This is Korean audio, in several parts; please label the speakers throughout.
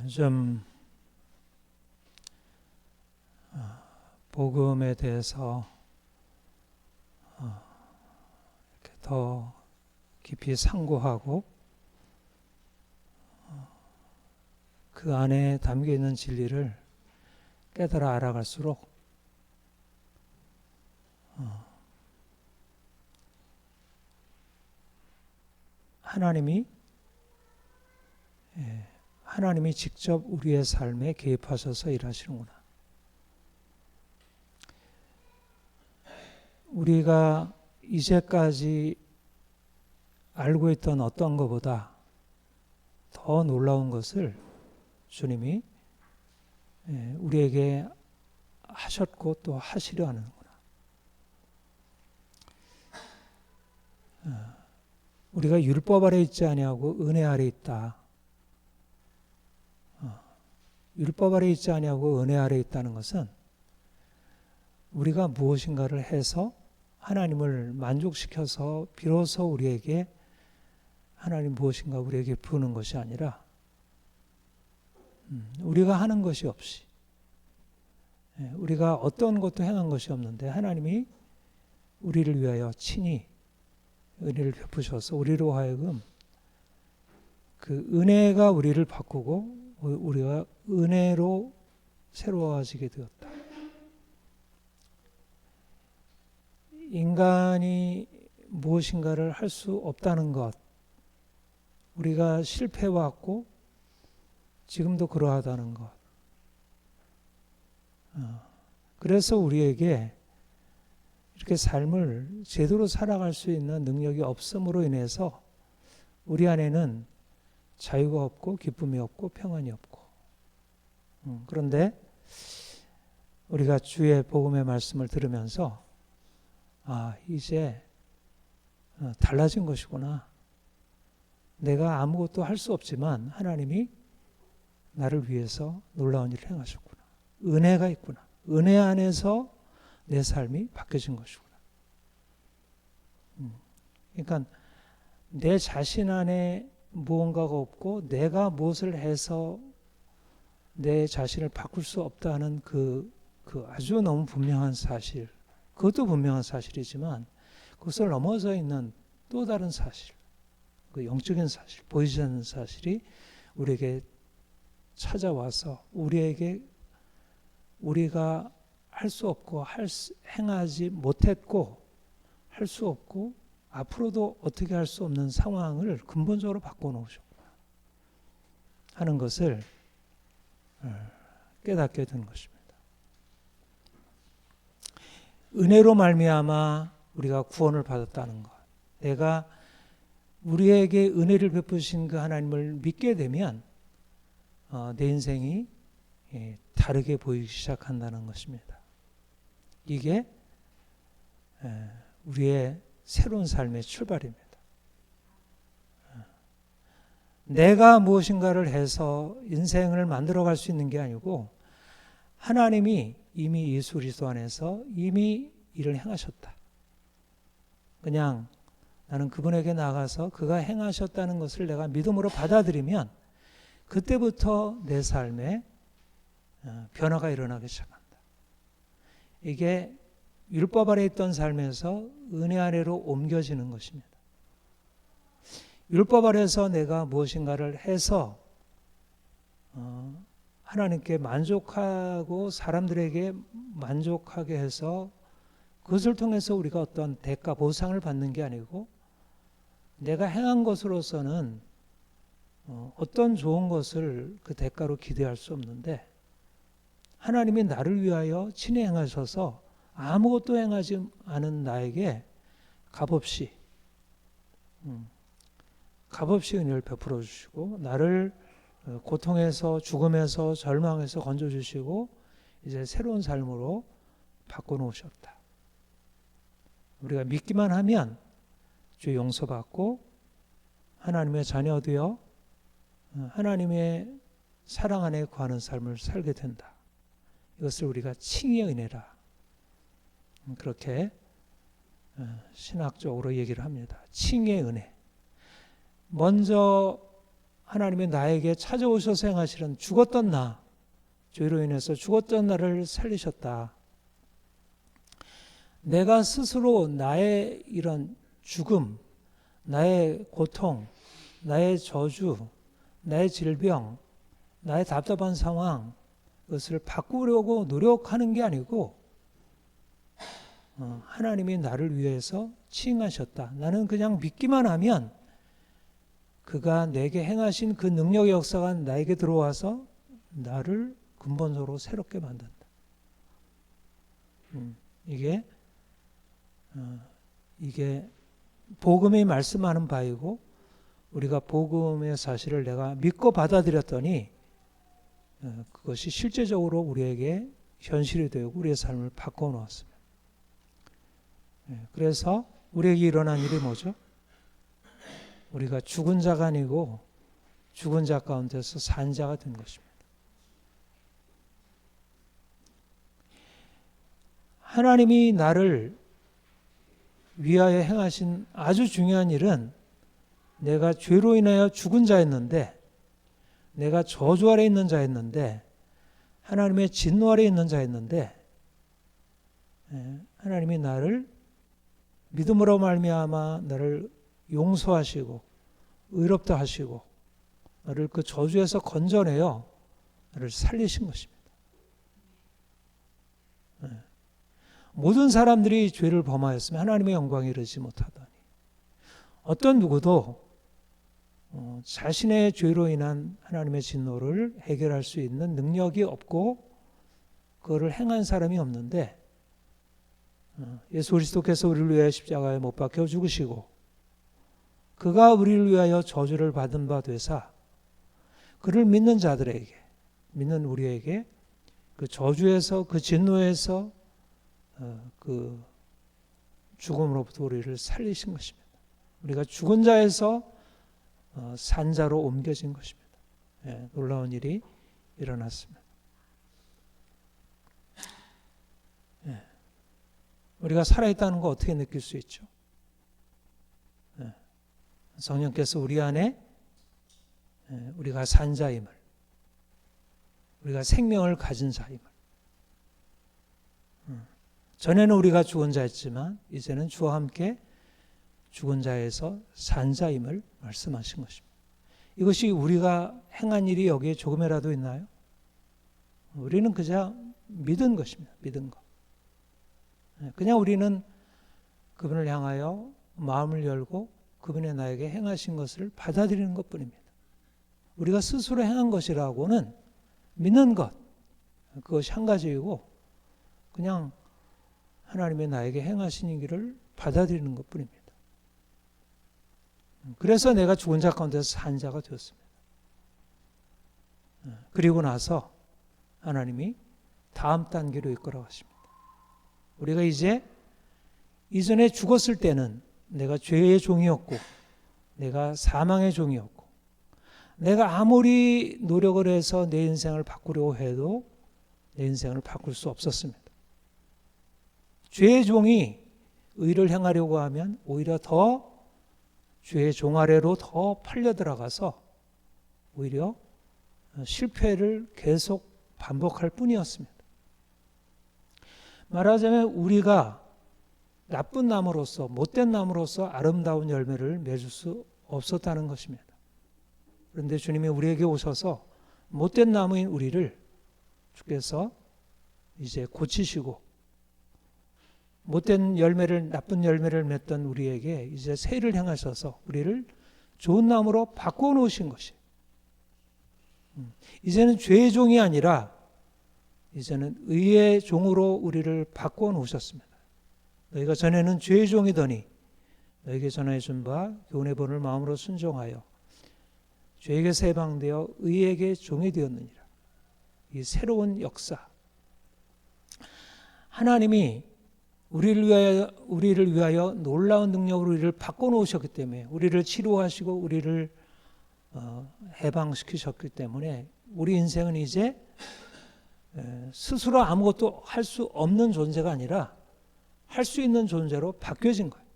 Speaker 1: 좀 복음에 대해서 이렇게 더 깊이 상고하고 그 안에 담겨 있는 진리를 깨달아 알아갈수록 하나님이 직접 우리의 삶에 개입하셔서 일하시는구나. 우리가 이제까지 알고 있던 어떤 것보다 더 놀라운 것을 주님이 우리에게 하셨고 또 하시려 하는구나. 우리가 율법 아래 있지 아니하고 은혜 아래 있다. 율법 아래 있지 아니하고 은혜 아래 있다는 것은 우리가 무엇인가를 해서 하나님을 만족시켜서 비로소 우리에게 하나님 무엇인가 우리에게 부는 것이 아니라 우리가 하는 것이 없이 우리가 어떤 것도 행한 것이 없는데 하나님이 우리를 위하여 친히 은혜를 베푸셔서 우리로 하여금 그 은혜가 우리를 바꾸고 우리가 은혜로 새로워지게 되었다. 인간이 무엇인가를 할 수 없다는 것, 우리가 실패해왔고 지금도 그러하다는 것. 그래서 우리에게 이렇게 삶을 제대로 살아갈 수 있는 능력이 없음으로 인해서 우리 안에는 자유가 없고 기쁨이 없고 평안이 없고. 그런데 우리가 주의 복음의 말씀을 들으면서 이제 달라진 것이구나. 내가 아무것도 할 수 없지만 하나님이 나를 위해서 놀라운 일을 행하셨구나. 은혜가 있구나. 은혜 안에서 내 삶이 바뀌어진 것이구나. 그러니까 내 자신 안에 무언가가 없고 내가 무엇을 해서 내 자신을 바꿀 수 없다는 그 아주 너무 분명한 사실, 그것도 분명한 사실이지만 그것을 넘어서 있는 또 다른 사실, 그 영적인 사실, 보이지 않는 사실이 우리에게 찾아와서 우리에게 우리가 할 수 없고 행하지 못했고 할 수 없고 앞으로도 어떻게 할 수 없는 상황을 근본적으로 바꿔놓으셨구나 하는 것을 깨닫게 된 것입니다. 은혜로 말미암아 우리가 구원을 받았다는 것, 내가 우리에게 은혜를 베푸신 그 하나님을 믿게 되면 내 인생이 다르게 보이기 시작한다는 것입니다. 이게 우리의 새로운 삶의 출발입니다. 내가 무엇인가를 해서 인생을 만들어갈 수 있는 게 아니고 하나님이 이미 예수 그리스도 안에서 이미 일을 행하셨다. 그냥 나는 그분에게 나가서 그가 행하셨다는 것을 내가 믿음으로 받아들이면 그때부터 내 삶에 변화가 일어나기 시작한다. 이게 율법 아래 있던 삶에서 은혜 아래로 옮겨지는 것입니다. 율법 아래서 내가 무엇인가를 해서 하나님께 만족하고 사람들에게 만족하게 해서 그것을 통해서 우리가 어떤 대가 보상을 받는 게 아니고 내가 행한 것으로서는 어떤 좋은 것을 그 대가로 기대할 수 없는데 하나님이 나를 위하여 친히 행하셔서 아무것도 행하지 않은 나에게 값없이 은혜를 베풀어 주시고 나를 고통에서 죽음에서 절망에서 건져주시고 이제 새로운 삶으로 바꿔놓으셨다. 우리가 믿기만 하면 주의 용서받고 하나님의 자녀 되어 하나님의 사랑 안에 거하는 삶을 살게 된다. 이것을 우리가 칭의의 은혜라 그렇게 신학적으로 얘기를 합니다. 칭의 은혜. 먼저 하나님이 나에게 찾아오셔서 행하시는 죽었던 나, 죄로 인해서 죽었던 나를 살리셨다. 내가 스스로 나의 이런 죽음, 나의 고통, 나의 저주, 나의 질병, 나의 답답한 상황, 그것을 바꾸려고 노력하는 게 아니고 하나님이 나를 위해서 칭하셨다. 나는 그냥 믿기만 하면 그가 내게 행하신 그 능력의 역사가 나에게 들어와서 나를 근본적으로 새롭게 만든다. 이게 복음이 말씀하는 바이고 우리가 복음의 사실을 내가 믿고 받아들였더니 그것이 실제적으로 우리에게 현실이 되고 우리의 삶을 바꿔놓았습니다. 그래서 우리에게 일어난 일이 뭐죠? 우리가 죽은 자가 아니고 죽은 자 가운데서 산 자가 된 것입니다. 하나님이 나를 위하여 행하신 아주 중요한 일은 내가 죄로 인하여 죽은 자였는데, 내가 저주 아래 있는 자였는데, 하나님의 진노 아래 있는 자였는데 하나님이 나를 믿음으로 말미암아 나를 용서하시고 의롭다 하시고 나를 그 저주에서 건져내어 나를 살리신 것입니다. 모든 사람들이 죄를 범하였으면 하나님의 영광에 이르지 못하다니. 어떤 누구도 자신의 죄로 인한 하나님의 진노를 해결할 수 있는 능력이 없고 그거를 행한 사람이 없는데 예수 그리스도께서 우리를 위하여 십자가에 못 박혀 죽으시고 그가 우리를 위하여 저주를 받은 바 되사 그를 믿는 자들에게, 믿는 우리에게 그 저주에서 그 진노에서 그 죽음으로부터 우리를 살리신 것입니다. 우리가 죽은 자에서 산 자로 옮겨진 것입니다. 놀라운 일이 일어났습니다. 우리가 살아있다는 거 어떻게 느낄 수 있죠? 성령께서 우리 안에 우리가 산 자임을, 우리가 생명을 가진 자임을. 전에는 우리가 죽은 자였지만 이제는 주와 함께 죽은 자에서 산 자임을 말씀하신 것입니다. 이것이 우리가 행한 일이 여기에 조금이라도 있나요? 우리는 그냥 믿은 것입니다. 믿은 것. 그냥 우리는 그분을 향하여 마음을 열고 그분의 나에게 행하신 것을 받아들이는 것뿐입니다. 우리가 스스로 행한 것이라고는 믿는 것, 그것이 한 가지이고 그냥 하나님의 나에게 행하신 일을 받아들이는 것뿐입니다. 그래서 내가 죽은 자 가운데서 산 자가 되었습니다. 그리고 나서 하나님이 다음 단계로 이끌어 가십니다. 우리가 이제 이전에 죽었을 때는 내가 죄의 종이었고 내가 사망의 종이었고 내가 아무리 노력을 해서 내 인생을 바꾸려고 해도 내 인생을 바꿀 수 없었습니다. 죄의 종이 의를 행하려고 하면 오히려 더 죄의 종 아래로 더 팔려 들어가서 오히려 실패를 계속 반복할 뿐이었습니다. 말하자면 우리가 나쁜 나무로서 못된 나무로서 아름다운 열매를 맺을 수 없었다는 것입니다. 그런데 주님이 우리에게 오셔서 못된 나무인 우리를 주께서 이제 고치시고 못된 열매를 나쁜 열매를 맺던 우리에게 이제 세를 향하셔서 우리를 좋은 나무로 바꿔 놓으신 것이 이제는 죄의 종이 아니라 이제는 의의 종으로 우리를 바꿔 놓으셨습니다. 너희가 전에는 죄의 종이더니 너희에게 전하여 준 바 교훈의 본을 마음으로 순종하여 죄에게서 해방되어 의에게 종이 되었느니라. 이 새로운 역사. 하나님이 우리를 위하여 놀라운 능력으로 우리를 바꿔놓으셨기 때문에 우리를 치료하시고 우리를 해방시키셨기 때문에 우리 인생은 이제 스스로 아무것도 할 수 없는 존재가 아니라 할 수 있는 존재로 바뀌어진 거예요.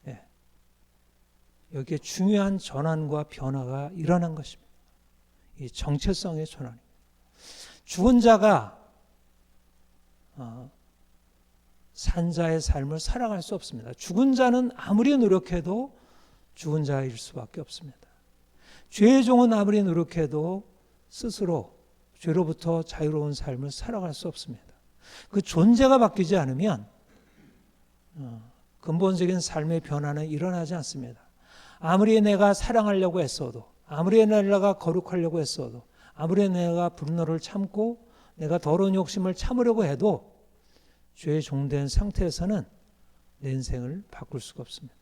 Speaker 1: 예. 여기에 중요한 전환과 변화가 일어난 것입니다. 이 정체성의 전환입니다. 죽은 자가 산자의 삶을 살아갈 수 없습니다. 죽은 자는 아무리 노력해도 죽은 자일 수밖에 없습니다. 죄의 종은 아무리 노력해도 스스로 죄로부터 자유로운 삶을 살아갈 수 없습니다. 그 존재가 바뀌지 않으면 근본적인 삶의 변화는 일어나지 않습니다. 아무리 내가 사랑하려고 했어도, 아무리 내가 거룩하려고 했어도, 아무리 내가 분노를 참고 내가 더러운 욕심을 참으려고 해도 죄의 종된 상태에서는 내 인생을 바꿀 수가 없습니다.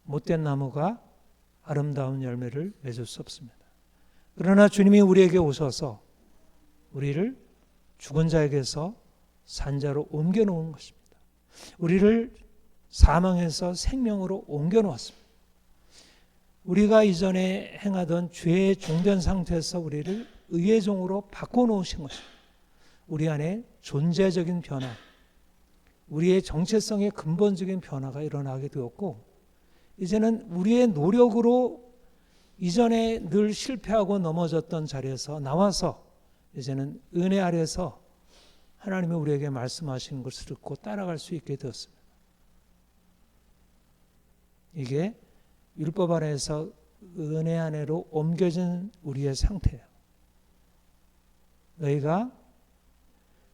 Speaker 1: 못된 나무가 아름다운 열매를 맺을 수 없습니다. 그러나 주님이 우리에게 오셔서 우리를 죽은 자에게서 산자로 옮겨놓은 것입니다. 우리를 사망에서 생명으로 옮겨놓았습니다. 우리가 이전에 행하던 죄의 종된 상태에서 우리를 의의 종으로 바꿔놓으신 것입니다. 우리 안에 존재적인 변화, 우리의 정체성의 근본적인 변화가 일어나게 되었고, 이제는 우리의 노력으로 이전에 늘 실패하고 넘어졌던 자리에서 나와서 이제는 은혜 아래서 하나님이 우리에게 말씀하시는 것을 듣고 따라갈 수 있게 되었습니다. 이게 율법 아래에서 은혜 안으로 옮겨진 우리의 상태예요. 너희가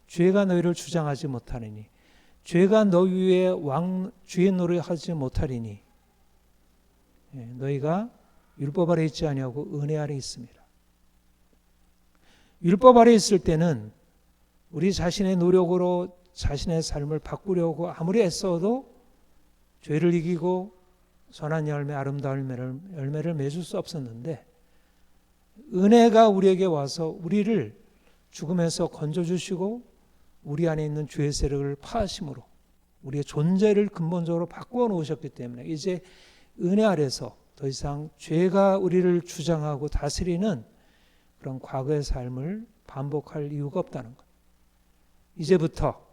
Speaker 1: 죄가 너희를 주장하지 못하리니, 죄가 너희 위에 주의 노릇하지 못하리니, 너희가 율법 아래 있지 아니하고 은혜 아래 있습니다. 율법 아래 있을 때는 우리 자신의 노력으로 자신의 삶을 바꾸려고 아무리 애써도 죄를 이기고 선한 열매, 아름다운 열매를 맺을 수 없었는데, 은혜가 우리에게 와서 우리를 죽음에서 건져주시고 우리 안에 있는 죄의 세력을 파하심으로 우리의 존재를 근본적으로 바꾸어 놓으셨기 때문에 이제 은혜 아래서 더 이상 죄가 우리를 주장하고 다스리는 그런 과거의 삶을 반복할 이유가 없다는 것. 이제부터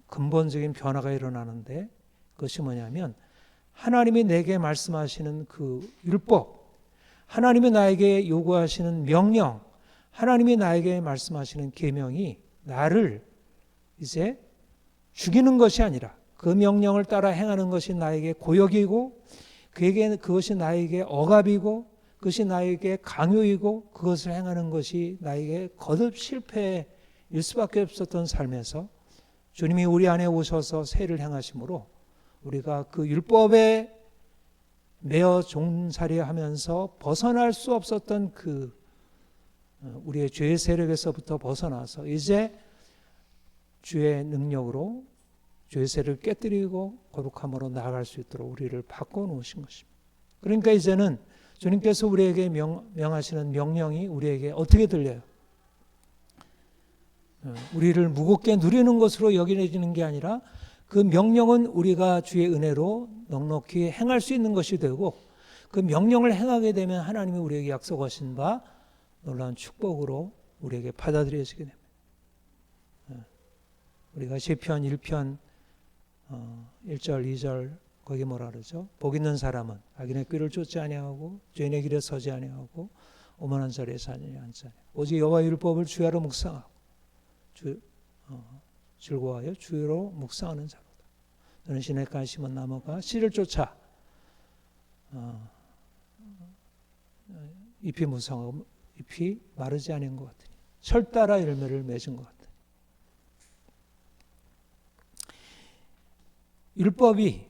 Speaker 1: 근본적인 변화가 일어나는데, 그것이 뭐냐면 하나님이 내게 말씀하시는 그 율법, 하나님이 나에게 요구하시는 명령, 하나님이 나에게 말씀하시는 계명이 나를 이제 죽이는 것이 아니라 그 명령을 따라 행하는 것이 나에게 고역이고, 그것이 나에게 억압이고, 그것이 나에게 강요이고, 그것을 행하는 것이 나에게 거듭 실패일 수밖에 없었던 삶에서 주님이 우리 안에 오셔서 세를 행하심으로 우리가 그 율법에 매어 종살이하면서 벗어날 수 없었던 그 우리의 죄의 세력에서부터 벗어나서 이제 주의 능력으로 죄의 세력을 깨뜨리고 거룩함으로 나아갈 수 있도록 우리를 바꿔놓으신 것입니다. 그러니까 이제는 주님께서 우리에게 명하시는 명령이 우리에게 어떻게 들려요? 우리를 무겁게 누리는 것으로 여겨지는 게 아니라 그 명령은 우리가 주의 은혜로 넉넉히 행할 수 있는 것이 되고, 그 명령을 행하게 되면 하나님이 우리에게 약속하신 바 놀라운 축복으로 우리에게 받아들여지게 됩니다. 우리가 시편 1편 1절 2절 거기 뭐라 그러죠? 복 있는 사람은 악인의 꾀를 쫓지 아니하고 죄인의 길에 서지 아니하고 오만한 자리에 사지 않지. 오직 여호와의 율법을 주야로 묵상하고 즐거워하여 주야로 묵상하는 자로다. 너는 시냇가에 심은 나무가 씨를 쫓아 잎이 무성하고 잎이 마르지 않은 것 같으니 철 따라 열매를 맺은 것 같으니. 율법이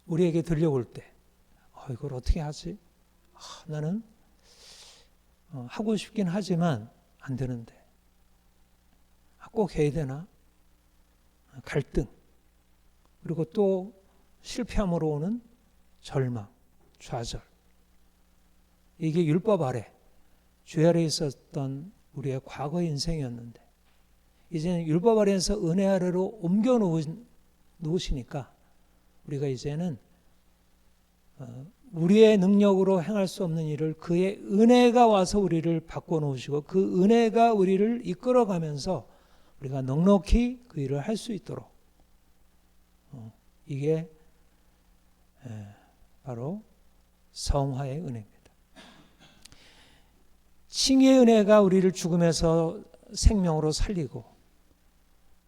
Speaker 1: 우리에게 들려올 때 이걸 어떻게 하지? 나는 하고 싶긴 하지만 안 되는데 꼭 해야 되나? 갈등, 그리고 또 실패함으로 오는 절망, 좌절. 이게 율법 아래, 죄 아래 있었던 우리의 과거의 인생이었는데 이제는 율법 아래에서 은혜 아래로 옮겨 놓으시니까 우리가 이제는 우리의 능력으로 행할 수 없는 일을 그의 은혜가 와서 우리를 바꿔놓으시고 그 은혜가 우리를 이끌어가면서 우리가 넉넉히 그 일을 할 수 있도록 이게 바로 성화의 은혜입니다. 칭의의 은혜가 우리를 죽음에서 생명으로 살리고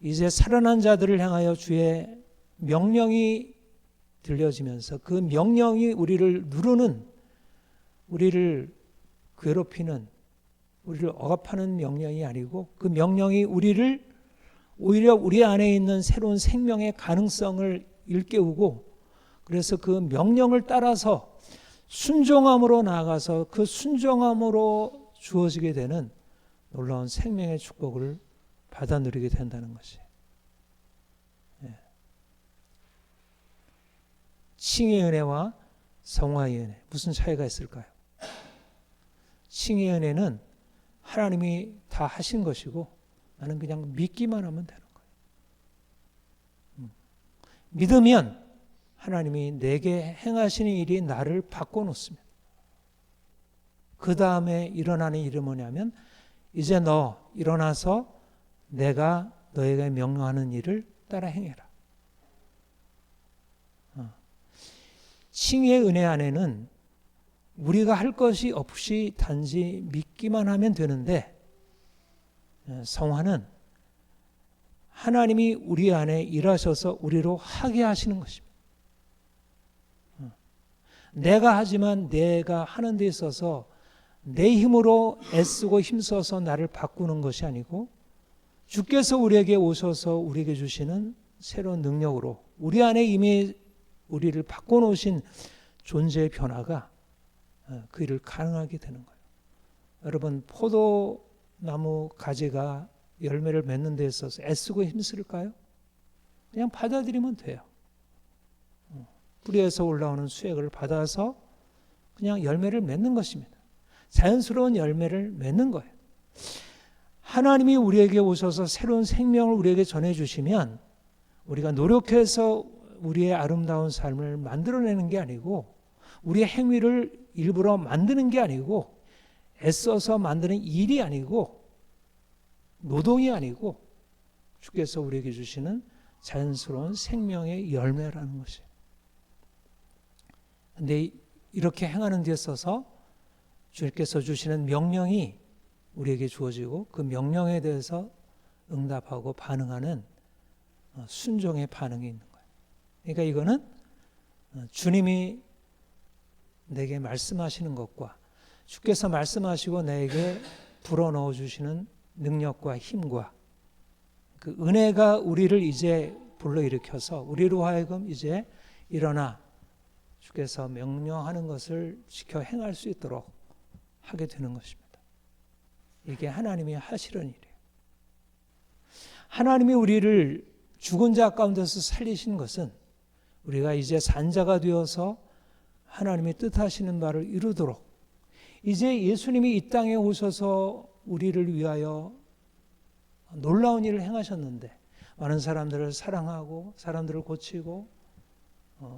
Speaker 1: 이제 살아난 자들을 향하여 주의 명령이 들려지면서 그 명령이 우리를 누르는, 우리를 괴롭히는, 우리를 억압하는 명령이 아니고 그 명령이 우리를 오히려 우리 안에 있는 새로운 생명의 가능성을 일깨우고 그래서 그 명령을 따라서 순종함으로 나아가서 그 순종함으로 주어지게 되는 놀라운 생명의 축복을 받아 누리게 된다는 것이. 칭의의 은혜와 성화의 은혜 무슨 차이가 있을까요? 칭의의 은혜는 하나님이 다 하신 것이고 나는 그냥 믿기만 하면 되는 거예요. 믿으면 하나님이 내게 행하시는 일이 나를 바꿔놓습니다. 그 다음에 일어나는 일은 뭐냐면 이제 너 일어나서 내가 너에게 명령하는 일을 따라 행해라. 칭의의 은혜 안에는 우리가 할 것이 없이 단지 믿기만 하면 되는데 성화는 하나님이 우리 안에 일하셔서 우리로 하게 하시는 것입니다. 내가 하지만 내가 하는 데 있어서 내 힘으로 애쓰고 힘써서 나를 바꾸는 것이 아니고 주께서 우리에게 오셔서 우리에게 주시는 새로운 능력으로 우리 안에 이미 우리를 바꿔놓으신 존재의 변화가 그 일을 가능하게 되는 거예요. 여러분 포도나무 가지가 열매를 맺는 데 있어서 애쓰고 힘쓸까요? 그냥 받아들이면 돼요. 뿌리에서 올라오는 수액을 받아서 그냥 열매를 맺는 것입니다. 자연스러운 열매를 맺는 거예요. 하나님이 우리에게 오셔서 새로운 생명을 우리에게 전해주시면 우리가 노력해서 우리의 아름다운 삶을 만들어내는 게 아니고 우리의 행위를 일부러 만드는 게 아니고 애써서 만드는 일이 아니고 노동이 아니고 주께서 우리에게 주시는 자연스러운 생명의 열매라는 것이에요. 그런데 이렇게 행하는 데 있어서 주께서 주시는 명령이 우리에게 주어지고 그 명령에 대해서 응답하고 반응하는 순종의 반응이 있는 거예요. 그러니까 이거는 주님이 내게 말씀하시는 것과 주께서 말씀하시고 내게 불어넣어 주시는 능력과 힘과 그 은혜가 우리를 이제 불러일으켜서 우리로 하여금 이제 일어나 주께서 명령하는 것을 지켜 행할 수 있도록 하게 되는 것입니다. 이게 하나님이 하시는 일이에요. 하나님이 우리를 죽은 자 가운데서 살리신 것은 우리가 이제 산자가 되어서 하나님의 뜻하시는 바를 이루도록 이제 예수님이 이 땅에 오셔서 우리를 위하여 놀라운 일을 행하셨는데 많은 사람들을 사랑하고 사람들을 고치고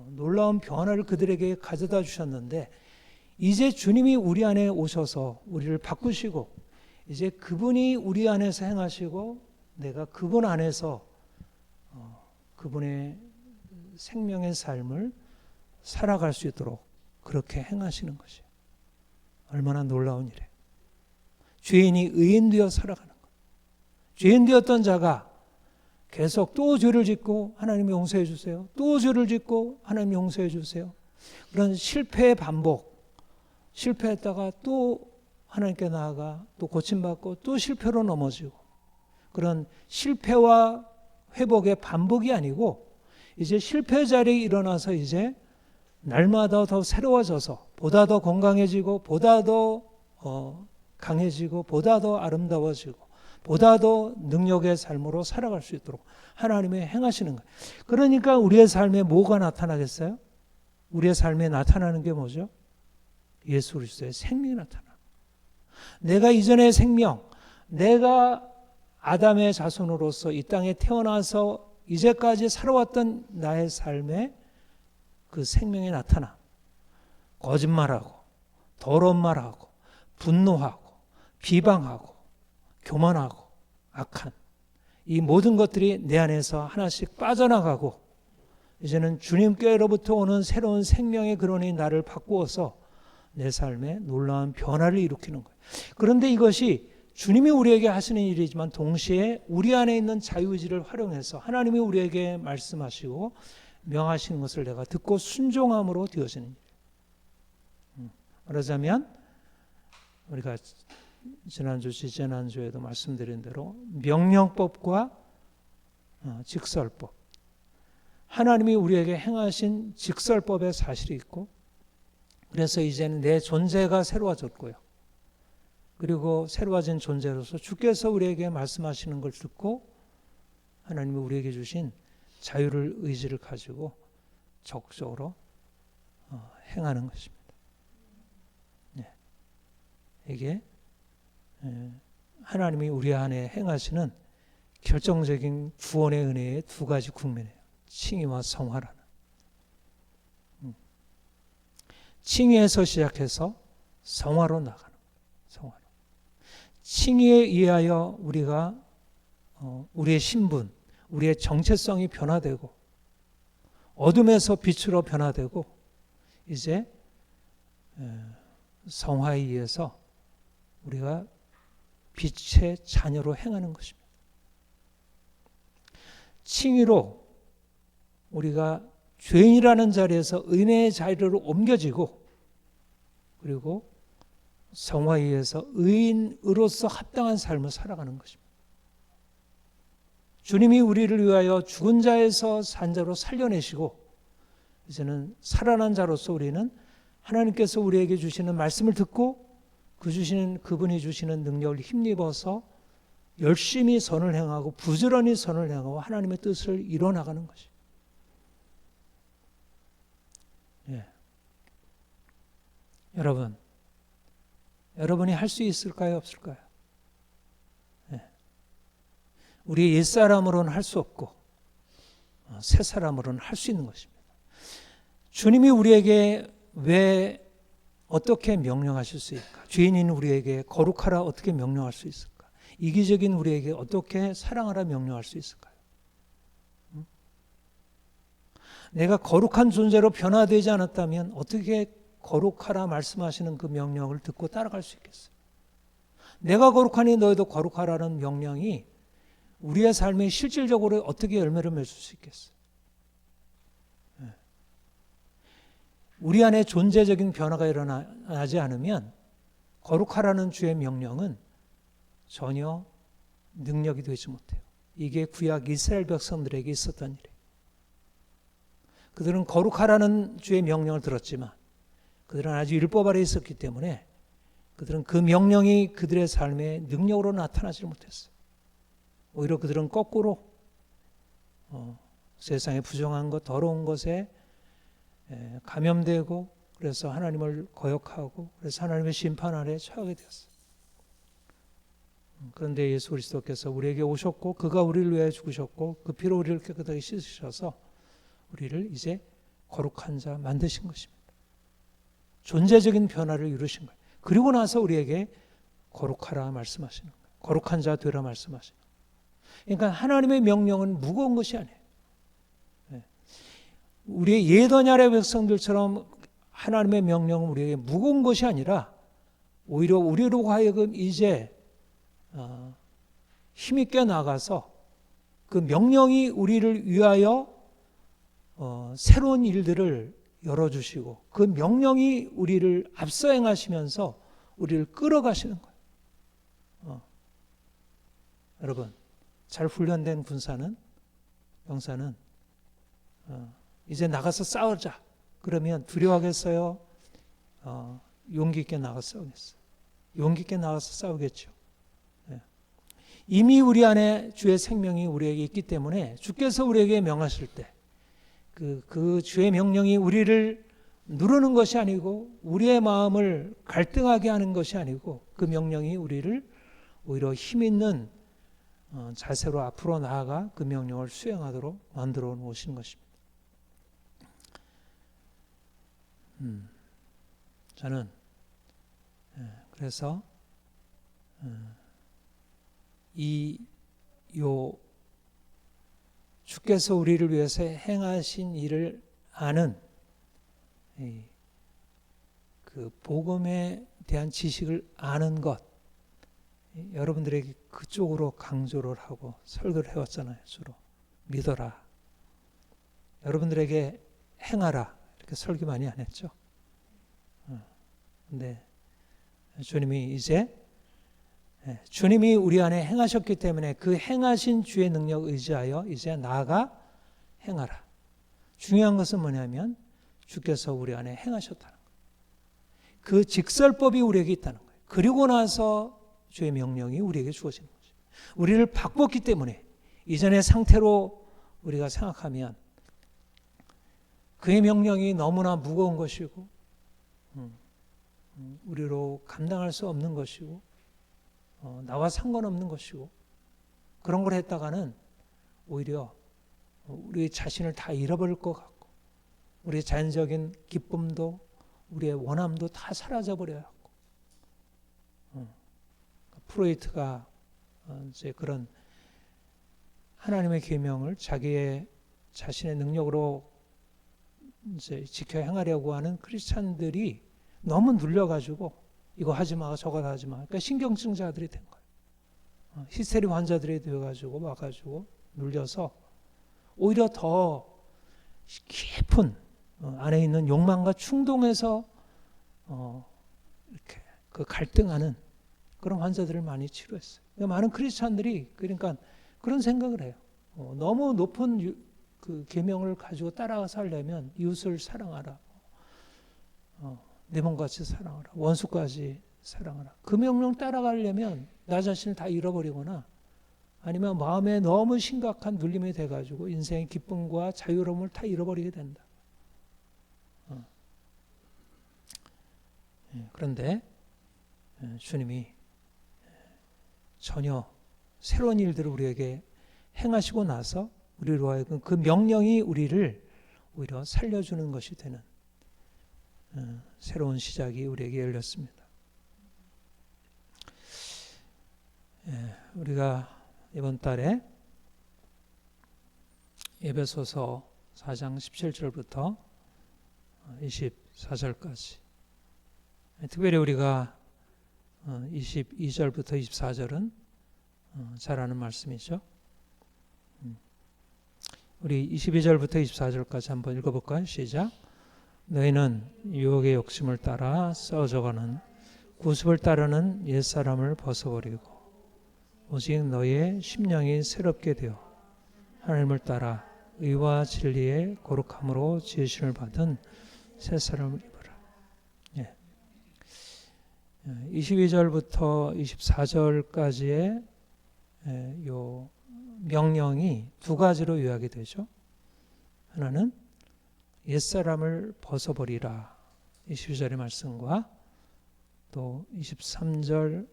Speaker 1: 놀라운 변화를 그들에게 가져다 주셨는데 이제 주님이 우리 안에 오셔서 우리를 바꾸시고 이제 그분이 우리 안에서 행하시고 내가 그분 안에서 그분의 생명의 삶을 살아갈 수 있도록 그렇게 행하시는 것이에요. 얼마나 놀라운 일이에요. 죄인이 의인되어 살아가는 것. 죄인되었던 자가 계속 또 죄를 짓고 하나님 용서해 주세요. 또 죄를 짓고 하나님 용서해 주세요. 그런 실패의 반복. 실패했다가 또 하나님께 나아가 또 고침받고 또 실패로 넘어지고 그런 실패와 회복의 반복이 아니고 이제 실패 자리에 일어나서 이제 날마다 더 새로워져서 보다 더 건강해지고 보다 더 강해지고 보다 더 아름다워지고 보다 더 능력의 삶으로 살아갈 수 있도록 하나님이 행하시는 거예요. 그러니까 우리의 삶에 뭐가 나타나겠어요? 우리의 삶에 나타나는 게 뭐죠? 예수 그리스도의 생명이 나타나. 내가 이전의 생명, 내가 아담의 자손으로서 이 땅에 태어나서 이제까지 살아왔던 나의 삶에 그 생명이 나타나. 거짓말하고 더러운 말하고 분노하고 비방하고 교만하고 악한 이 모든 것들이 내 안에서 하나씩 빠져나가고 이제는 주님께로부터 오는 새로운 생명의 근원이 나를 바꾸어서 내 삶에 놀라운 변화를 일으키는 거예요. 그런데 이것이 주님이 우리에게 하시는 일이지만 동시에 우리 안에 있는 자유의지를 활용해서 하나님이 우리에게 말씀하시고 명하시는 것을 내가 듣고 순종함으로 되어지는 일이에요. 말하자면 우리가 지난주 지난주에도 말씀드린 대로 명령법과 직설법, 하나님이 우리에게 행하신 직설법의 사실이 있고, 그래서 이제는 내 존재가 새로워졌고요. 그리고 새로워진 존재로서 주께서 우리에게 말씀하시는 걸 듣고 하나님이 우리에게 주신 자유를 의지를 가지고 적극적으로 행하는 것입니다. 네. 이게 하나님이 우리 안에 행하시는 결정적인 구원의 은혜의 두 가지 국면이에요. 칭의와 성화라는. 칭의에서 시작해서 성화로 나가는 거예요. 성화로. 칭의에 의하여 우리가 우리의 신분, 우리의 정체성이 변화되고 어둠에서 빛으로 변화되고 이제 성화에 의해서 우리가 빛의 자녀로 행하는 것입니다. 칭의로 우리가 죄인이라는 자리에서 은혜의 자리로 옮겨지고 그리고 성화에 의해서 의인으로서 합당한 삶을 살아가는 것입니다. 주님이 우리를 위하여 죽은 자에서 산 자로 살려내시고 이제는 살아난 자로서 우리는 하나님께서 우리에게 주시는 말씀을 듣고 그분이 주시는 능력을 힘입어서 열심히 선을 행하고 부지런히 선을 행하고 하나님의 뜻을 이뤄나가는 것입니다. 예. 여러분이 할 수 있을까요? 없을까요? 예. 우리 옛사람으로는 할 수 없고 새 사람으로는 할 수 있는 것입니다. 주님이 우리에게 왜 어떻게 명령하실 수 있을까? 죄인인 우리에게 거룩하라 어떻게 명령할 수 있을까? 이기적인 우리에게 어떻게 사랑하라 명령할 수 있을까요? 내가 거룩한 존재로 변화되지 않았다면 어떻게 거룩하라 말씀하시는 그 명령을 듣고 따라갈 수 있겠어요? 내가 거룩하니 너희도 거룩하라는 명령이 우리의 삶에 실질적으로 어떻게 열매를 맺을 수 있겠어요? 우리 안에 존재적인 변화가 일어나지 않으면 거룩하라는 주의 명령은 전혀 능력이 되지 못해요. 이게 구약 이스라엘 백성들에게 있었던 일이에요. 그들은 거룩하라는 주의 명령을 들었지만 그들은 아주 율법 아래 있었기 때문에 그들은 그 명령이 그들의 삶에 능력으로 나타나지 못했어요. 오히려 그들은 거꾸로 세상의 부정한 것, 더러운 것에 감염되고 그래서 하나님을 거역하고 그래서 하나님의 심판 아래 처하게 되었어요. 그런데 예수 그리스도께서 우리에게 오셨고 그가 우리를 위하여 죽으셨고 그 피로 우리를 깨끗하게 씻으셔서 우리를 이제 거룩한 자 만드신 것입니다. 존재적인 변화를 이루신 거예요. 그리고 나서 우리에게 거룩하라 말씀하시는 거예요. 거룩한 자 되라 말씀하시는 거예요. 그러니까 하나님의 명령은 무거운 것이 아니에요. 우리의 예더냐의 백성들처럼 하나님의 명령은 우리에게 무거운 것이 아니라 오히려 우리로 하여금 이제 힘있게 나가서 그 명령이 우리를 위하여 새로운 일들을 열어주시고 그 명령이 우리를 앞서 행하시면서 우리를 끌어가시는 거예요. 여러분, 잘 훈련된 병사는 이제 나가서 싸우자. 그러면 두려워하겠어요? 용기 있게 나가서 싸우겠어요? 용기 있게 나가서 싸우겠죠. 이미 우리 안에 주의 생명이 우리에게 있기 때문에 주께서 우리에게 명하실 때 그 주의 명령이 우리를 누르는 것이 아니고 우리의 마음을 갈등하게 하는 것이 아니고 그 명령이 우리를 오히려 힘있는 자세로 앞으로 나아가 그 명령을 수행하도록 만들어 놓으신 것입니다. 저는 그래서 주께서 우리를 위해서 행하신 일을 아는 그 복음에 대한 지식을 아는 것, 여러분들에게 그쪽으로 강조를 하고 설교를 해왔잖아요. 주로 믿어라, 여러분들에게 행하라, 이렇게 설교 많이 안 했죠. 근데 주님이 주님이 우리 안에 행하셨기 때문에 그 행하신 주의 능력 의지하여 이제 나아가 행하라. 중요한 것은 뭐냐면 주께서 우리 안에 행하셨다는 거예요. 그 직설법이 우리에게 있다는 거예요. 그리고 나서 주의 명령이 우리에게 주어지는 거죠. 우리를 바꿨기 때문에 이전의 상태로 우리가 생각하면 그의 명령이 너무나 무거운 것이고 우리로 감당할 수 없는 것이고 나와 상관없는 것이고 그런 걸 했다가는 오히려 우리 자신을 다 잃어버릴 것 같고 우리의 자연적인 기쁨도 우리의 원함도 다 사라져 버려요. 프로이트가 이제 그런 하나님의 계명을 자신의 능력으로 이제 지켜 행하려고 하는 크리스찬들이 너무 눌려가지고 이거 하지 마, 저거 하지 마. 그러니까 신경증자들이 된 거예요. 히스테리 환자들이 되어가지고 와가지고 눌려서 오히려 더 깊은 안에 있는 욕망과 충동에서 이렇게 그 갈등하는 그런 환자들을 많이 치료했어요. 그러니까 많은 크리스찬들이 그러니까 그런 생각을 해요. 너무 높은 그 계명을 가지고 따라가 살려면 이웃을 사랑하라, 내 몸같이 사랑하라, 원수까지 사랑하라. 그 명령 따라가려면 나 자신을 다 잃어버리거나 아니면 마음에 너무 심각한 눌림이 돼가지고 인생의 기쁨과 자유로움을 다 잃어버리게 된다. 그런데 주님이 전혀 새로운 일들을 우리에게 행하시고 나서 우리로 하여금 그 명령이 우리를 오히려 살려주는 것이 되는 새로운 시작이 우리에게 열렸습니다. 우리가 이번 달에 에베소서 4장 17절부터 24절까지 특별히 우리가 22절부터 24절은 잘 아는 말씀이죠. 우리 22절부터 24절까지 한번 읽어볼까요? 시작. 너희는 유혹의 욕심을 따라 썩어져가는 구습을 따르는 옛사람을 벗어버리고 오직 너희의 심령이 새롭게 되어 하나님을 따라 의와 진리의 거룩함으로 지으심을 받은 새 사람을 입어라. 22절부터 24절까지의 요 명령이 두 가지로 요약이 되죠. 하나는 옛사람을 벗어버리라, 22절의 말씀과 또 23절,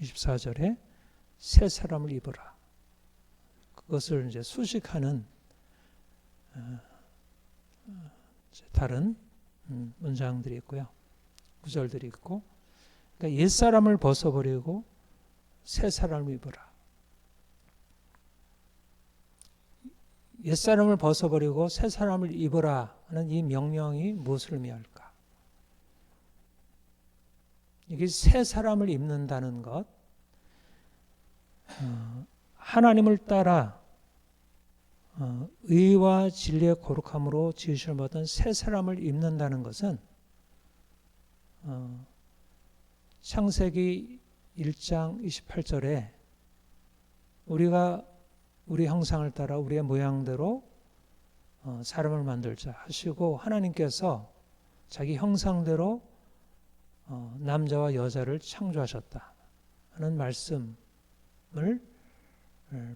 Speaker 1: 24절에 새 사람을 입어라. 그것을 이제 수식하는 다른 문장들이 있고요. 구절들이 있고, 그러니까 옛사람을 벗어버리고 새 사람을 입어라. 옛사람을 벗어버리고 새 사람을 입어라 하는 이 명령이 무엇을 의미할까? 이게 새 사람을 입는다는 것, 하나님을 따라 의와 진리의 거룩함으로 지으심을 받은 새 사람을 입는다는 것은 창세기 1장 28절에 우리가 우리 형상을 따라 우리의 모양대로 사람을 만들자 하시고 하나님께서 자기 형상대로 남자와 여자를 창조하셨다 하는 말씀을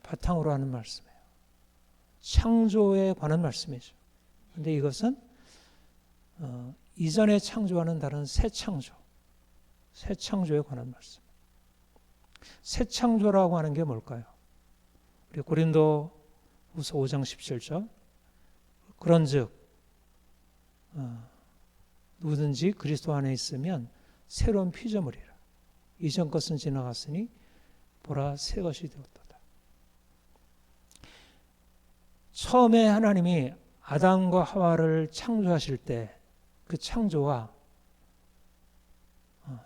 Speaker 1: 바탕으로 하는 말씀이에요. 창조에 관한 말씀이죠. 그런데 이것은 이전에 창조와는 다른 새 창조에 관한 말씀. 새 창조라고 하는 게 뭘까요? 우리 고린도후서 5장 17절 그런즉 누구든지 그리스도 안에 있으면 새로운 피조물이라. 이전 것은 지나갔으니 보라 새 것이 되었도다. 처음에 하나님이 아담과 하와를 창조하실 때 그 창조와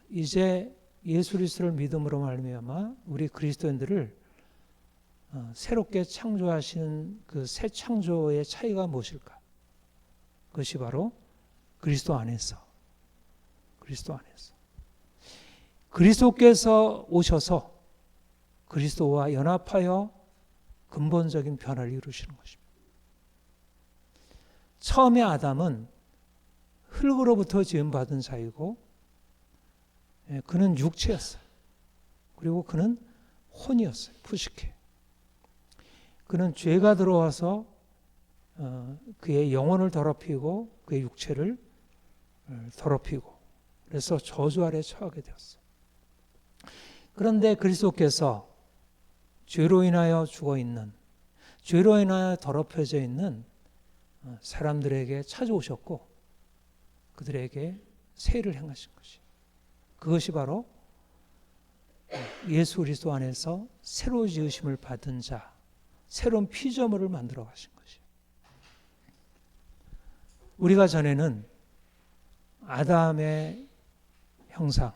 Speaker 1: 이제 예수 그리스도를 믿음으로 말미암아 우리 그리스도인들을 새롭게 창조하신 그 새 창조의 차이가 무엇일까? 그것이 바로 그리스도 안에서 그리스도께서 오셔서 그리스도와 연합하여 근본적인 변화를 이루시는 것입니다. 처음에 아담은 흙으로부터 지음받은 자이고 그는 육체였어요. 그리고 그는 혼이었어요. 푸시케. 그는 죄가 들어와서 그의 영혼을 더럽히고 그의 육체를 더럽히고 그래서 저주 아래 처하게 되었어요. 그런데 그리스도께서 죄로 인하여 죽어있는, 죄로 인하여 더럽혀져 있는 사람들에게 찾아오셨고 그들에게 세일을 행하신 것이, 그것이 바로 예수 그리스도 안에서 새로 지으심을 받은 자, 새로운 피조물을 만들어 가신 것이에요. 우리가 전에는 아담의 형상,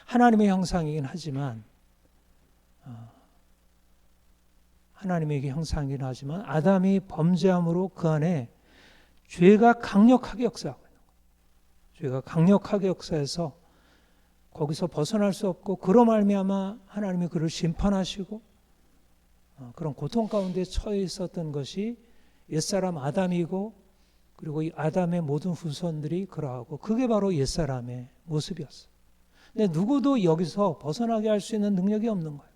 Speaker 1: 하나님의 형상이긴 하지만 하나님의 형상이긴 하지만 아담이 범죄함으로 그 안에 죄가 강력하게 역사하고 있는 거예요. 죄가 강력하게 역사해서 거기서 벗어날 수 없고 그로 말미암아 하나님이 그를 심판하시고 그런 고통 가운데 처해 있었던 것이 옛사람 아담이고 그리고 이 아담의 모든 후손들이 그러하고 그게 바로 옛사람의 모습이었어요. 근데 누구도 여기서 벗어나게 할 수 있는 능력이 없는 거예요.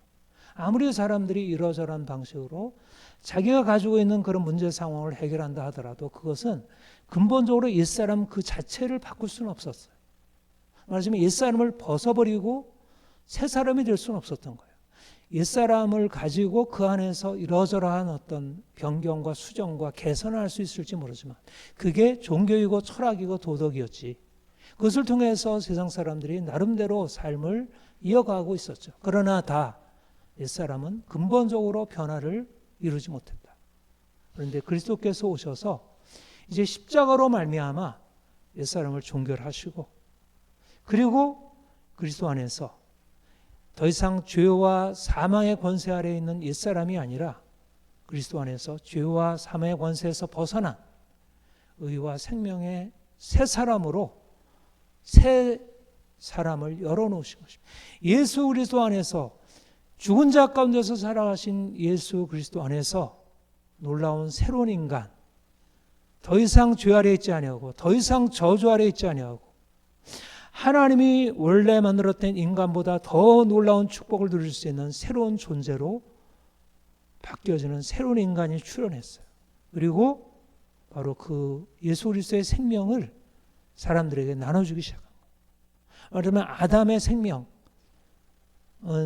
Speaker 1: 아무리 사람들이 이러저러한 방식으로 자기가 가지고 있는 그런 문제 상황을 해결한다 하더라도 그것은 근본적으로 옛사람 그 자체를 바꿀 수는 없었어요. 말하자면 옛사람을 벗어버리고 새 사람이 될 수는 없었던 거예요. 옛사람을 가지고 그 안에서 이러저러한 어떤 변경과 수정과 개선을 할 수 있을지 모르지만 그게 종교이고 철학이고 도덕이었지. 그것을 통해서 세상 사람들이 나름대로 삶을 이어가고 있었죠. 그러나 다 옛사람은 근본적으로 변화를 이루지 못했다. 그런데 그리스도께서 오셔서 이제 십자가로 말미암아 옛사람을 종결하시고 그리고 그리스도 안에서 더 이상 죄와 사망의 권세 아래에 있는 옛사람이 아니라 그리스도 안에서 죄와 사망의 권세에서 벗어난 의와 생명의 새 사람으로 새 사람을 열어놓으신 것입니다. 예수 그리스도 안에서 죽은 자 가운데서 살아가신 예수 그리스도 안에서 놀라운 새로운 인간, 더 이상 죄 아래 있지 아니하고 더 이상 저주 아래 있지 아니하고 하나님이 원래 만들었던 인간보다 더 놀라운 축복을 누릴 수 있는 새로운 존재로 바뀌어지는 새로운 인간이 출현했어요. 그리고 바로 그 예수 그리스도의 생명을 사람들에게 나눠주기 시작한 거예요. 그러면 아담의 생명은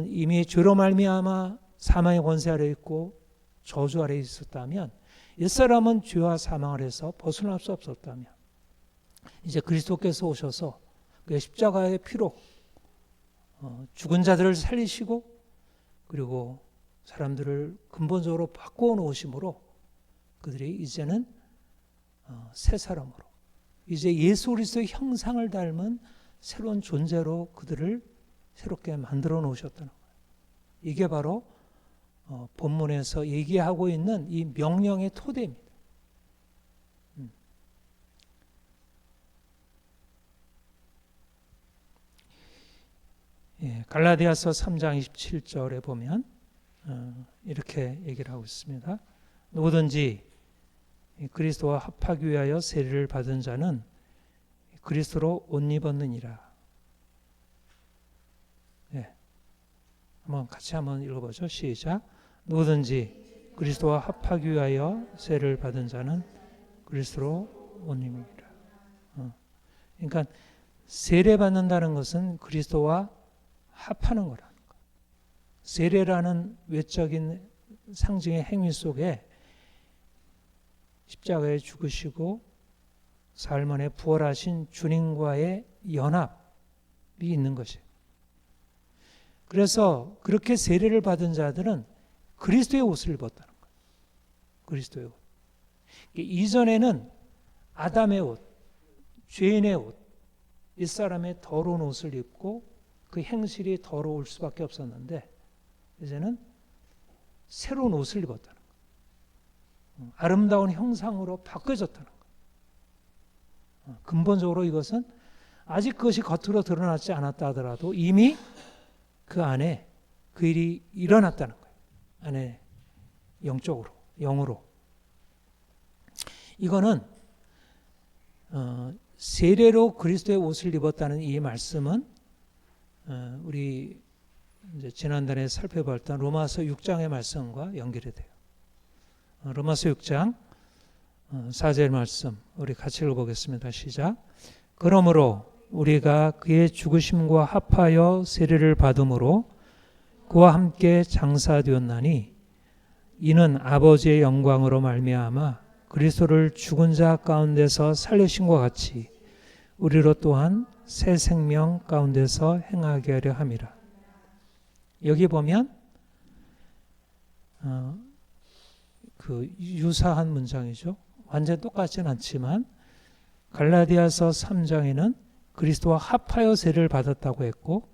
Speaker 1: 이미 죄로 말미암아 사망의 권세 아래 있고 저주 아래 있었다면 옛사람은 죄와 사망 아래서 벗어날 수 없었다면 이제 그리스도께서 오셔서 그 십자가의 피로 죽은 자들을 살리시고 그리고 사람들을 근본적으로 바꾸어 놓으심으로 그들이 이제는 새 사람으로 이제 예수 그리스도의 형상을 닮은 새로운 존재로 그들을 새롭게 만들어 놓으셨다는 거예요. 이게 바로 본문에서 얘기하고 있는 이 명령의 토대입니다. 갈라디아서 3장 27절에 보면 이렇게 얘기를 하고 있습니다. 누구든지 그리스도와 합하기 위하여 세례를 받은 자는 그리스도로 옷 입었느니라. 같이 한번 읽어보죠. 시작. 누구든지 그리스도와 합하기 위하여 세례를 받은 자는 그리스도로 옷 입으리라. 그러니까 세례 받는다는 것은 그리스도와 합하는 거라는 거. 세례라는 외적인 상징의 행위 속에 십자가에 죽으시고 사흘 만에 부활하신 주님과의 연합이 있는 것이에요. 그래서 그렇게 세례를 받은 자들은 그리스도의 옷을 입었다는 거예요. 그리스도의 옷. 이전에는 아담의 옷, 죄인의 옷, 윗사람의 더러운 옷을 입고 그 행실이 더러울 수밖에 없었는데 이제는 새로운 옷을 입었다는 거예요. 아름다운 형상으로 바꿔졌다는 거예요. 근본적으로 이것은 아직 그것이 겉으로 드러나지 않았다 하더라도 이미 그 안에 그 일이 일어났다는 거예요. 안에 영적으로, 영으로. 이거는 세례로 그리스도의 옷을 입었다는 이 말씀은 우리 이제 지난달에 살펴봤던 로마서 6장의 말씀과 연결이 돼요. 로마서 6장 4절 말씀 우리 같이 읽어보겠습니다. 시작. 그러므로 우리가 그의 죽으심과 합하여 세례를 받음으로 그와 함께 장사되었나니 이는 아버지의 영광으로 말미암아 그리스도를 죽은 자 가운데서 살리심과 같이 우리로 또한 새 생명 가운데서 행하게 하려 함이라. 여기 보면 그 유사한 문장이죠. 완전 똑같지는 않지만 갈라디아서 3장에는 그리스도와 합하여 세례를 받았다고 했고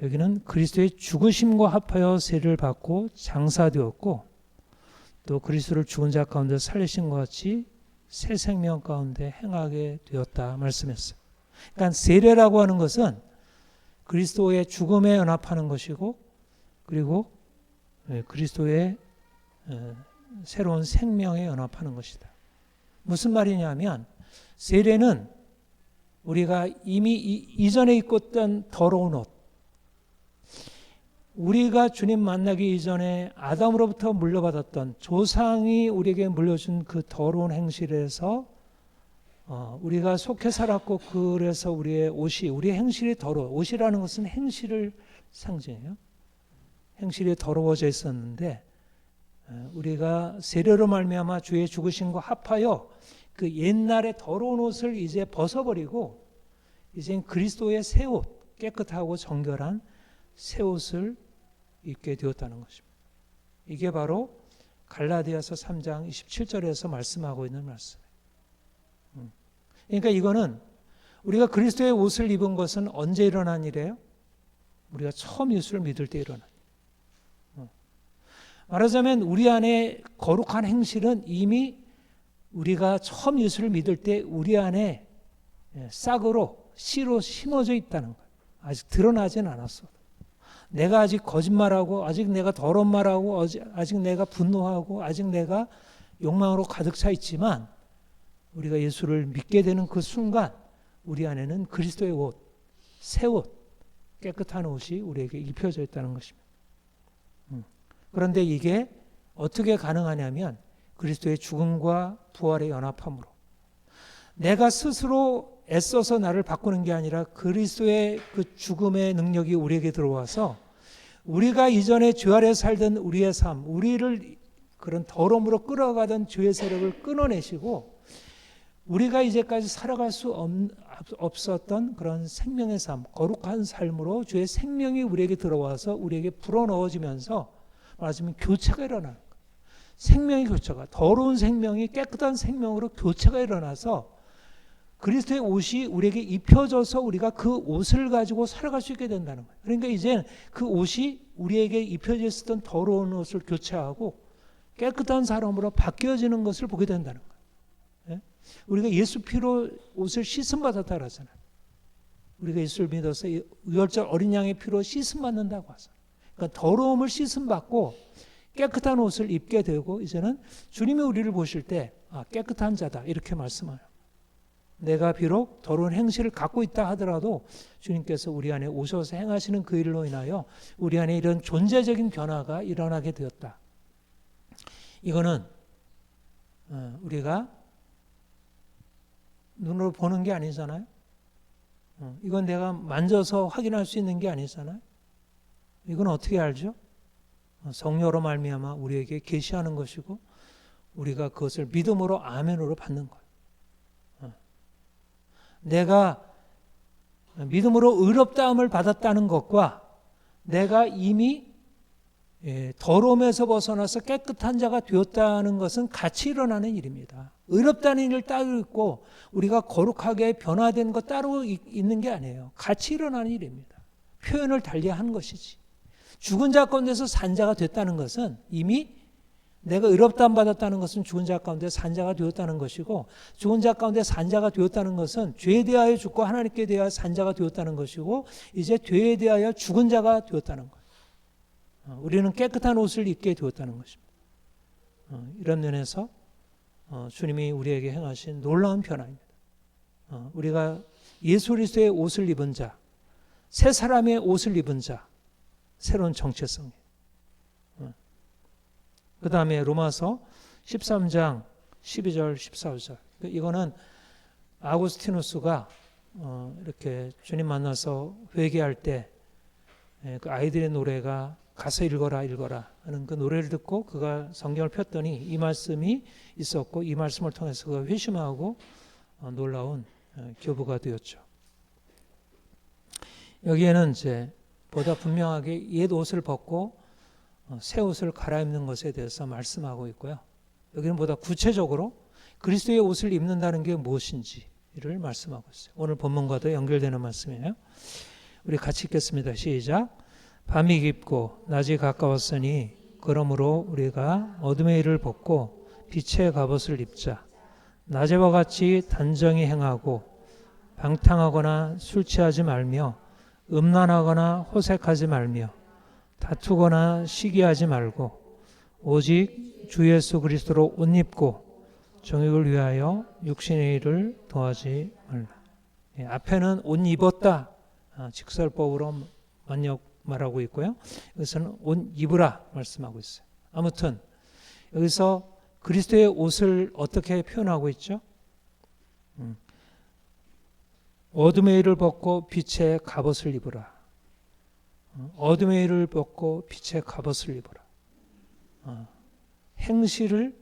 Speaker 1: 여기는 그리스도의 죽으심과 합하여 세례를 받고 장사되었고 또 그리스도를 죽은 자 가운데 살리신 것 같이 새 생명 가운데 행하게 되었다 말씀했어요. 그러니까 세례라고 하는 것은 그리스도의 죽음에 연합하는 것이고 그리고 그리스도의 새로운 생명에 연합하는 것이다. 무슨 말이냐면 세례는 우리가 이미 이전에 입고 있던 더러운 옷, 우리가 주님 만나기 이전에 아담으로부터 물려받았던 조상이 우리에게 물려준 그 더러운 행실에서 우리가 속해 살았고 그래서 우리의 옷이 우리의 행실이 더러워. 옷이라는 것은 행실을 상징해요. 행실이 더러워져 있었는데 우리가 세례로 말미암아 주의 죽으심과 합하여 그 옛날의 더러운 옷을 이제 벗어버리고 이제 그리스도의 새 옷, 깨끗하고 정결한 새 옷을 입게 되었다는 것입니다. 이게 바로 갈라디아서 3장 27절에서 말씀하고 있는 말씀이에요. 그러니까 이거는 우리가 그리스도의 옷을 입은 것은 언제 일어난 일이에요? 우리가 처음 예수를 믿을 때 일어난 일. 말하자면 우리 안에 거룩한 행실은 이미 우리가 처음 예수를 믿을 때 우리 안에 싹으로 씨로 심어져 있다는 거예요. 아직 드러나진 않았어. 내가 아직 거짓말하고 아직 내가 더러운 말하고 아직 내가 분노하고 아직 내가 욕망으로 가득 차 있지만 우리가 예수를 믿게 되는 그 순간 우리 안에는 그리스도의 옷, 새 옷, 깨끗한 옷이 우리에게 입혀져 있다는 것입니다. 그런데 이게 어떻게 가능하냐면 그리스도의 죽음과 부활의 연합함으로 내가 스스로 애써서 나를 바꾸는 게 아니라 그리스도의 그 죽음의 능력이 우리에게 들어와서 우리가 이전에 죄 아래 살던 우리의 삶, 우리를 그런 더러움으로 끌어가던 죄의 세력을 끊어내시고 우리가 이제까지 살아갈 수 없었던 그런 생명의 삶, 거룩한 삶으로 주의 생명이 우리에게 들어와서 우리에게 불어넣어지면서 말하자면 교체가 일어나는 거예요. 생명의 교체가, 더러운 생명이 깨끗한 생명으로 교체가 일어나서 그리스도의 옷이 우리에게 입혀져서 우리가 그 옷을 가지고 살아갈 수 있게 된다는 거예요. 그러니까 이제 그 옷이 우리에게 입혀져 있었던 더러운 옷을 교체하고 깨끗한 사람으로 바뀌어지는 것을 보게 된다는 거예요. 우리가 예수 피로 옷을 씻음 받았다 그러잖아요. 우리가 예수를 믿어서 유월절 어린 양의 피로 씻음 받는다고 하잖아요. 그러니까 더러움을 씻음 받고 깨끗한 옷을 입게 되고 이제는 주님이 우리를 보실 때 깨끗한 자다 이렇게 말씀해요. 내가 비록 더러운 행실을 갖고 있다 하더라도 주님께서 우리 안에 오셔서 행하시는 그 일로 인하여 우리 안에 이런 존재적인 변화가 일어나게 되었다. 이거는 우리가 눈으로 보는 게 아니잖아요. 이건 내가 만져서 확인할 수 있는 게 아니잖아요. 이건 어떻게 알죠? 성령으로 말미암아 우리에게 계시하는 것이고 우리가 그것을 믿음으로 아멘으로 받는 거예요. 내가 믿음으로 의롭다함을 받았다는 것과 내가 이미 더러움에서 벗어나서 깨끗한 자가 되었다는 것은 같이 일어나는 일입니다. 의롭다는 일을 따로 있고 우리가 거룩하게 변화된 것 따로 있는 게 아니에요. 같이 일어나는 일입니다. 표현을 달리한 것이지. 죽은 자 가운데서 산 자가 됐다는 것은 이미 내가 의롭다함 받았다는 것은 죽은 자 가운데 산 자가 되었다는 것이고, 죽은 자 가운데 산 자가 되었다는 것은 죄에 대하여 죽고 하나님께 대하여 산 자가 되었다는 것이고, 이제 죄에 대하여 죽은 자가 되었다는 것. 우리는 깨끗한 옷을 입게 되었다는 것입니다. 이런 면에서 주님이 우리에게 행하신 놀라운 변화입니다. 우리가 예수 그리스도의 옷을 입은 자, 새 사람의 옷을 입은 자, 새로운 정체성이에요. 그 다음에 로마서 13장 12절 14절, 이거는 아구스티누스가 이렇게 주님 만나서 회개할 때 그 아이들의 노래가 가서 읽어라 하는 그 노래를 듣고 그가 성경을 폈더니 이 말씀이 있었고, 이 말씀을 통해서 그가 회심하고 놀라운 교부가 되었죠. 여기에는 이제 보다 분명하게 옛 옷을 벗고 새 옷을 갈아입는 것에 대해서 말씀하고 있고요. 여기는 보다 구체적으로 그리스도의 옷을 입는다는 게 무엇인지를 말씀하고 있어요. 오늘 본문과도 연결되는 말씀이에요. 우리 같이 읽겠습니다. 시작. 밤이 깊고 낮이 가까웠으니 그러므로 우리가 어둠의 일을 벗고 빛의 갑옷을 입자. 낮에와 같이 단정히 행하고 방탕하거나 술 취하지 말며 음란하거나 호색하지 말며 다투거나 시기하지 말고 오직 주 예수 그리스도로 옷 입고 정욕을 위하여 육신의 일을 더하지 말라. 앞에는 옷 입었다 직설법으로 말하고 있고요. 여기서는 옷 입으라 말씀하고 있어요. 아무튼 여기서 그리스도의 옷을 어떻게 표현하고 있죠? 어둠의 일을 벗고 빛의 갑옷을 입으라. 어둠의 일을 벗고 빛의 갑옷을 입으라. 행실을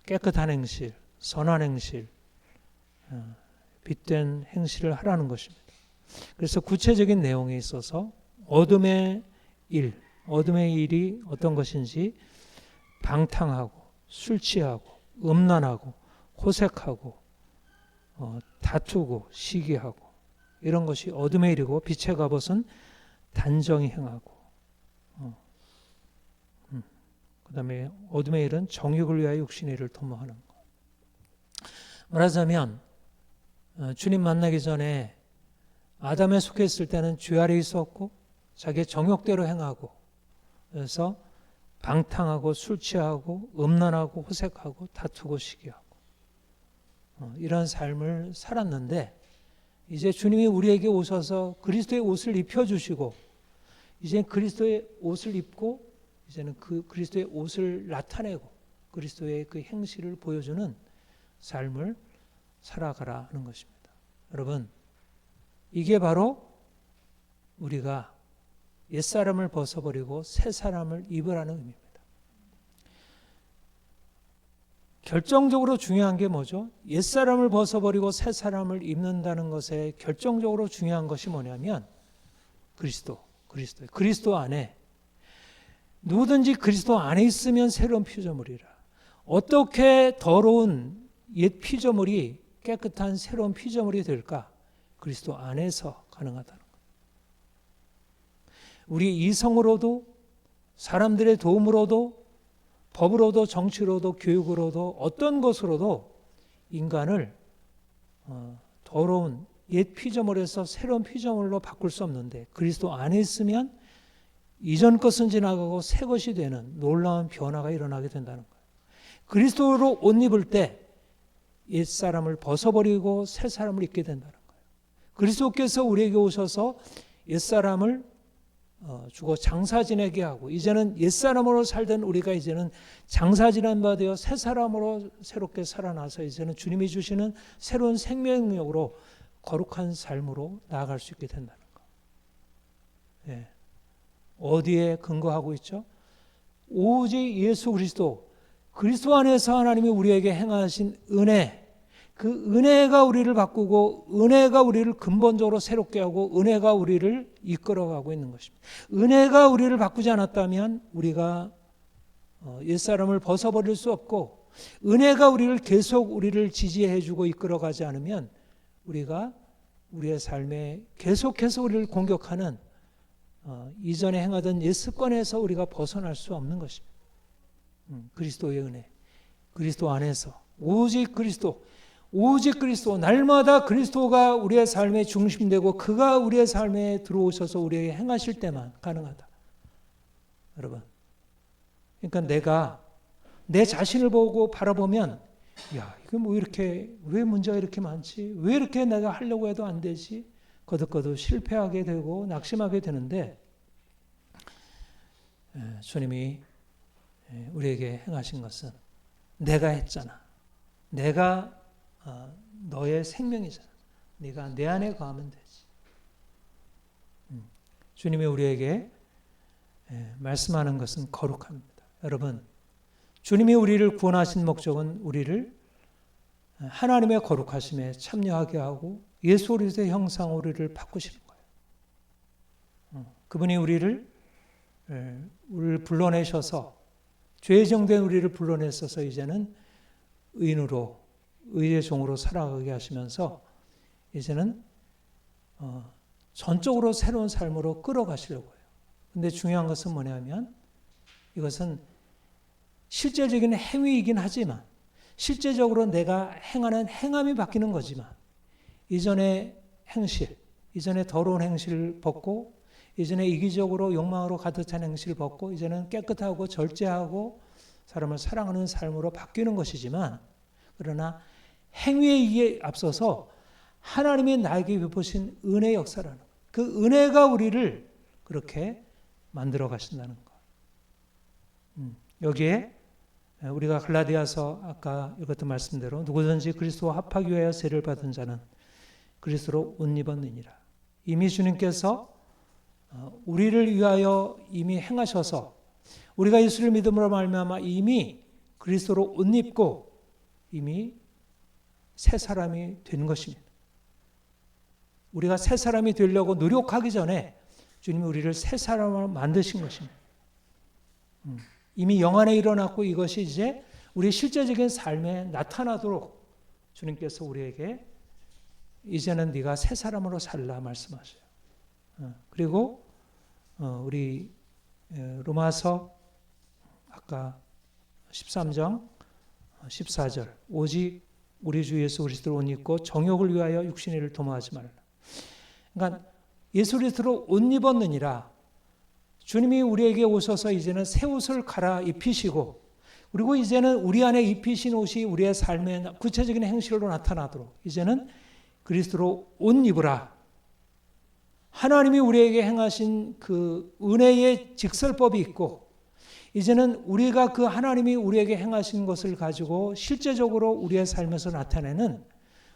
Speaker 1: 깨끗한 행실, 선한 행실, 빛된 행실을 하라는 것입니다. 그래서 구체적인 내용에 있어서 어둠의 일이 어떤 것인지 방탕하고 술 취하고 음란하고 호색하고 다투고 시기하고 이런 것이 어둠의 일이고, 빛의 갑옷은 단정히 행하고 그 다음에 어둠의 일은 정욕을 위하여 육신의 일을 도모하는 것. 말하자면 주님 만나기 전에 아담에 속해 있을 때는 죄 아래 있었고 자기의 정욕대로 행하고, 그래서 방탕하고 술 취하고 음란하고 호색하고 다투고 시기하고 이런 삶을 살았는데, 이제 주님이 우리에게 오셔서 그리스도의 옷을 입혀주시고 이제 그리스도의 옷을 입고 이제는 그 그리스도의 옷을 나타내고 그리스도의 그 행실을 보여주는 삶을 살아가라 하는 것입니다. 여러분, 이게 바로 우리가 옛사람을 벗어버리고 새사람을 입으라는 의미입니다. 결정적으로 중요한 게 뭐죠? 옛사람을 벗어버리고 새사람을 입는다는 것에 결정적으로 중요한 것이 뭐냐면 그리스도 안에, 누구든지 그리스도 안에 있으면 새로운 피조물이라. 어떻게 더러운 옛 피조물이 깨끗한 새로운 피조물이 될까? 그리스도 안에서 가능하다는 것. 우리 이성으로도 사람들의 도움으로도 법으로도 정치로도 교육으로도 어떤 것으로도 인간을 더러운 옛 피조물에서 새로운 피조물로 바꿀 수 없는데, 그리스도 안에 있으면 이전 것은 지나가고 새 것이 되는 놀라운 변화가 일어나게 된다는 거예요. 그리스도로 옷 입을 때 옛사람을 벗어버리고 새사람을 입게 된다는 거예요. 그리스도께서 우리에게 오셔서 옛사람을 죽어 장사 지내게 하고, 이제는 옛사람으로 살던 우리가 이제는 장사 지낸 바 되어 새사람으로 새롭게 살아나서 이제는 주님이 주시는 새로운 생명력으로 거룩한 삶으로 나아갈 수 있게 된다는 거. 예. 어디에 근거하고 있죠? 오직 예수 그리스도 안에서 하나님이 우리에게 행하신 은혜, 그 은혜가 우리를 바꾸고 은혜가 우리를 근본적으로 새롭게 하고 은혜가 우리를 이끌어가고 있는 것입니다. 은혜가 우리를 바꾸지 않았다면 우리가 옛사람을 벗어버릴 수 없고 은혜가 우리를 지지해주고 이끌어가지 않으면 우리가 우리의 삶에 계속해서 우리를 공격하는 이전에 행하던 옛 습관에서 우리가 벗어날 수 없는 것입니다. 그리스도의 은혜, 그리스도 안에서 오직 그리스도, 날마다 그리스도가 우리의 삶의 중심되고 그가 우리의 삶에 들어오셔서 우리에게 행하실 때만 가능하다. 여러분, 그러니까 내가 내 자신을 보고 바라보면 야, 이게 뭐 이렇게 왜 문제가 이렇게 많지? 왜 이렇게 내가 하려고 해도 안 되지? 거듭거듭 실패하게 되고 낙심하게 되는데 주님이 우리에게 행하신 것은 내가 했잖아. 내가 너의 생명이잖아. 네가 내 안에 거하면 되지. 주님이 우리에게 말씀하는 것은 거룩합니다. 여러분, 주님이 우리를 구원하신 목적은 우리를 하나님의 거룩하심에 참여하게 하고 예수 그리스도의 형상으로 우리를 바꾸시는 거예요. 그분이 우리를 불러내셔서 죄의 정된 우리를 불러내셔서 이제는 의인으로 의의 종으로 살아가게 하시면서 이제는 전적으로 새로운 삶으로 끌어가시려고 해요. 근데 중요한 것은 뭐냐면 이것은 실제적인 행위이긴 하지만 실제적으로 내가 행하는 행함이 바뀌는 거지만 이전의 행실, 이전의 더러운 행실을 벗고 이전에 이기적으로 욕망으로 가득 찬 행실을 벗고 이제는 깨끗하고 절제하고 사람을 사랑하는 삶으로 바뀌는 것이지만 그러나 행위에 앞서서 하나님이 나에게 베푸신 은혜의 역사라는 것. 그 은혜가 우리를 그렇게 만들어 가신다는 것. 여기에 우리가 갈라디아서 아까 읽었던 말씀대로 누구든지 그리스도와 합하기 위하여 세례를 받은 자는 그리스도로 옷 입었느니라. 이미 주님께서 우리를 위하여 이미 행하셔서 우리가 예수를 믿음으로 말미암아 이미 그리스도로 옷 입고 이미 새 사람이 된 것입니다. 우리가 새 사람이 되려고 노력하기 전에 주님이 우리를 새 사람으로 만드신 것입니다. 이미 영안에 일어났고 이것이 이제 우리 실제적인 삶에 나타나도록 주님께서 우리에게 이제는 네가 새 사람으로 살라 말씀하셔요. 그리고 우리 로마서 아까 13장 14절 오직 우리 주 예수 그리스도를 옷 입고 정욕을 위하여 육신의 일을 도모하지 말라. 그러니까 예수 그리스도로 옷 입었느니라. 주님이 우리에게 오셔서 이제는 새 옷을 갈아 입히시고 그리고 이제는 우리 안에 입히신 옷이 우리의 삶의 구체적인 행실로 나타나도록 이제는 그리스도로 옷 입으라. 하나님이 우리에게 행하신 그 은혜의 직설법이 있고 이제는 우리가 그 하나님이 우리에게 행하신 것을 가지고 실제적으로 우리의 삶에서 나타내는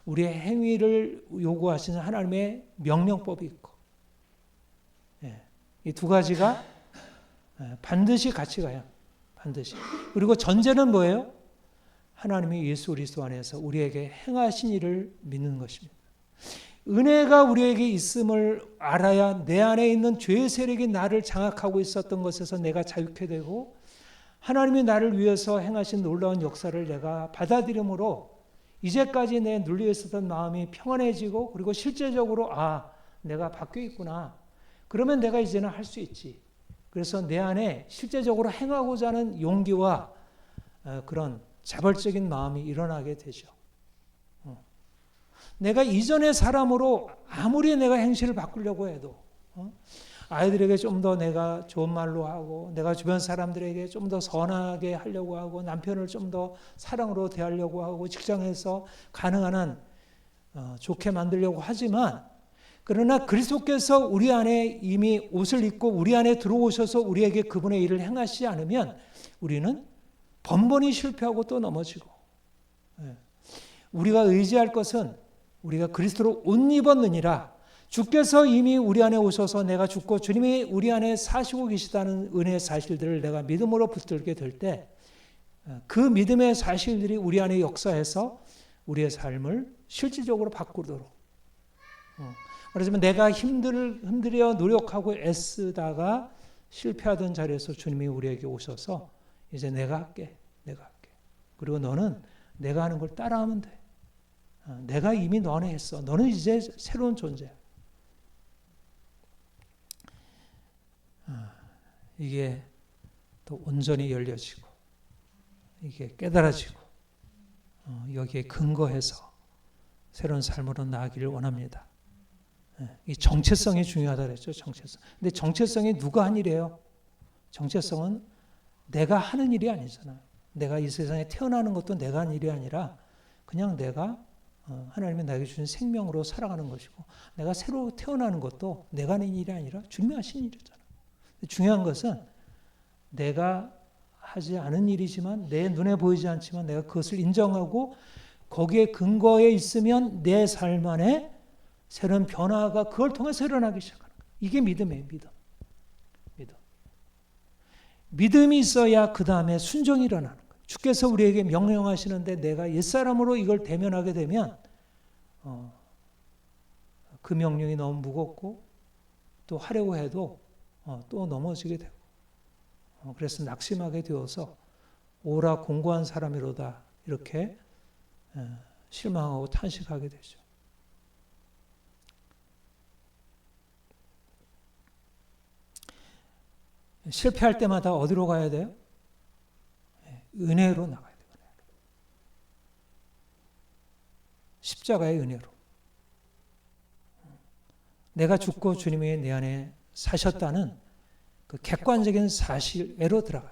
Speaker 1: 우리의 행위를 요구하시는 하나님의 명령법이 있고 이 두 가지가 반드시 같이 가요. 반드시. 그리고 전제는 뭐예요? 하나님이 예수 그리스도 안에서 우리에게 행하신 일을 믿는 것입니다. 은혜가 우리에게 있음을 알아야 내 안에 있는 죄의 세력이 나를 장악하고 있었던 것에서 내가 자유케 되고 하나님이 나를 위해서 행하신 놀라운 역사를 내가 받아들임으로 이제까지 내 눌려 있었던 마음이 평안해지고 그리고 실제적으로 내가 바뀌어 있구나. 그러면 내가 이제는 할 수 있지. 그래서 내 안에 실제적으로 행하고자 하는 용기와 그런 자발적인 마음이 일어나게 되죠. 내가 이전의 사람으로 아무리 내가 행실을 바꾸려고 해도 아이들에게 좀 더 내가 좋은 말로 하고 내가 주변 사람들에게 좀 더 선하게 하려고 하고 남편을 좀 더 사랑으로 대하려고 하고 직장에서 가능한 한 좋게 만들려고 하지만 그러나 그리스도께서 우리 안에 이미 옷을 입고 우리 안에 들어오셔서 우리에게 그분의 일을 행하시지 않으면 우리는 번번이 실패하고 또 넘어지고 우리가 의지할 것은 우리가 그리스도로 옷 입었느니라 주께서 이미 우리 안에 오셔서 내가 죽고 주님이 우리 안에 사시고 계시다는 은혜의 사실들을 내가 믿음으로 붙들게 될 때 그 믿음의 사실들이 우리 안에 역사해서 우리의 삶을 실질적으로 바꾸도록. 그렇지만 내가 힘들여 노력하고 애쓰다가 실패하던 자리에서 주님이 우리에게 오셔서 이제 내가 할게. 그리고 너는 내가 하는 걸 따라하면 돼. 내가 이미 너 안에 했어. 너는 이제 새로운 존재야. 이게 또 온전히 열려지고 이게 깨달아지고 여기에 근거해서 새로운 삶으로 나아가기를 원합니다. 이 정체성이 중요하다 그랬죠. 정체성. 근데 정체성이 누가 한 일이에요? 정체성은 내가 하는 일이 아니잖아요. 내가 이 세상에 태어나는 것도 내가 한 일이 아니라 그냥 내가 하나님이 나에게 주신 생명으로 살아가는 것이고, 내가 새로 태어나는 것도 내가 하는 일이 아니라 주님이 하신 일이잖아요. 중요한 것은 내가 하지 않은 일이지만, 내 눈에 보이지 않지만 내가 그것을 인정하고 거기에 근거에 있으면 내 삶 안에 새로운 변화가 그걸 통해서 일어나기 시작하는 거예요. 이게 믿음이에요. 믿음이 있어야 그 다음에 순종이 일어나는 거예요. 주께서 우리에게 명령하시는데 내가 옛사람으로 이걸 대면하게 되면 그 명령이 너무 무겁고 또 하려고 해도 또 넘어지게 되고, 그래서 낙심하게 되어서 오라 공고한 사람이로다 이렇게 실망하고 탄식하게 되죠. 실패할 때마다 어디로 가야 돼요? 은혜로 나가야 돼요. 십자가의 은혜로. 내가 죽고 주님이 내 안에 사셨다는 그 객관적인 사실로 들어가요.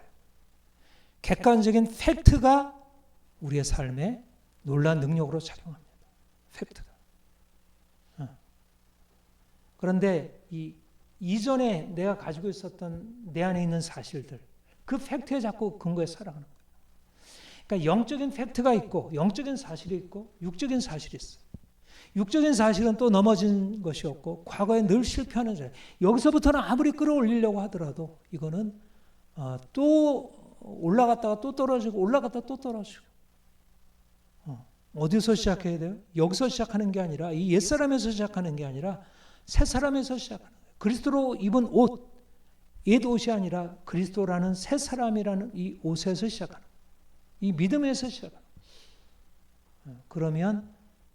Speaker 1: 객관적인 팩트가 우리의 삶에 놀라운 능력으로 작용합니다. 팩트가. 그런데 이전에 내가 가지고 있었던 내 안에 있는 사실들, 그 팩트에 자꾸 근거해 살아가는 거예요. 그러니까 영적인 팩트가 있고, 영적인 사실이 있고, 육적인 사실이 있어요. 육적인 사실은 또 넘어진 것이 없고, 과거에 늘 실패하는 자예요. 여기서부터는 아무리 끌어올리려고 하더라도 이거는 또 올라갔다가 또 떨어지고, 올라갔다가 또 떨어지고. 어디서 시작해야 돼요? 여기서 시작하는 게 아니라, 이 옛사람에서 시작하는 게 아니라 새사람에서 시작하는 거예요. 그리스도로 입은 옷, 옛 옷이 아니라 그리스도라는 새 사람이라는 이 옷에서 시작하는, 이 믿음에서 시작하는. 그러면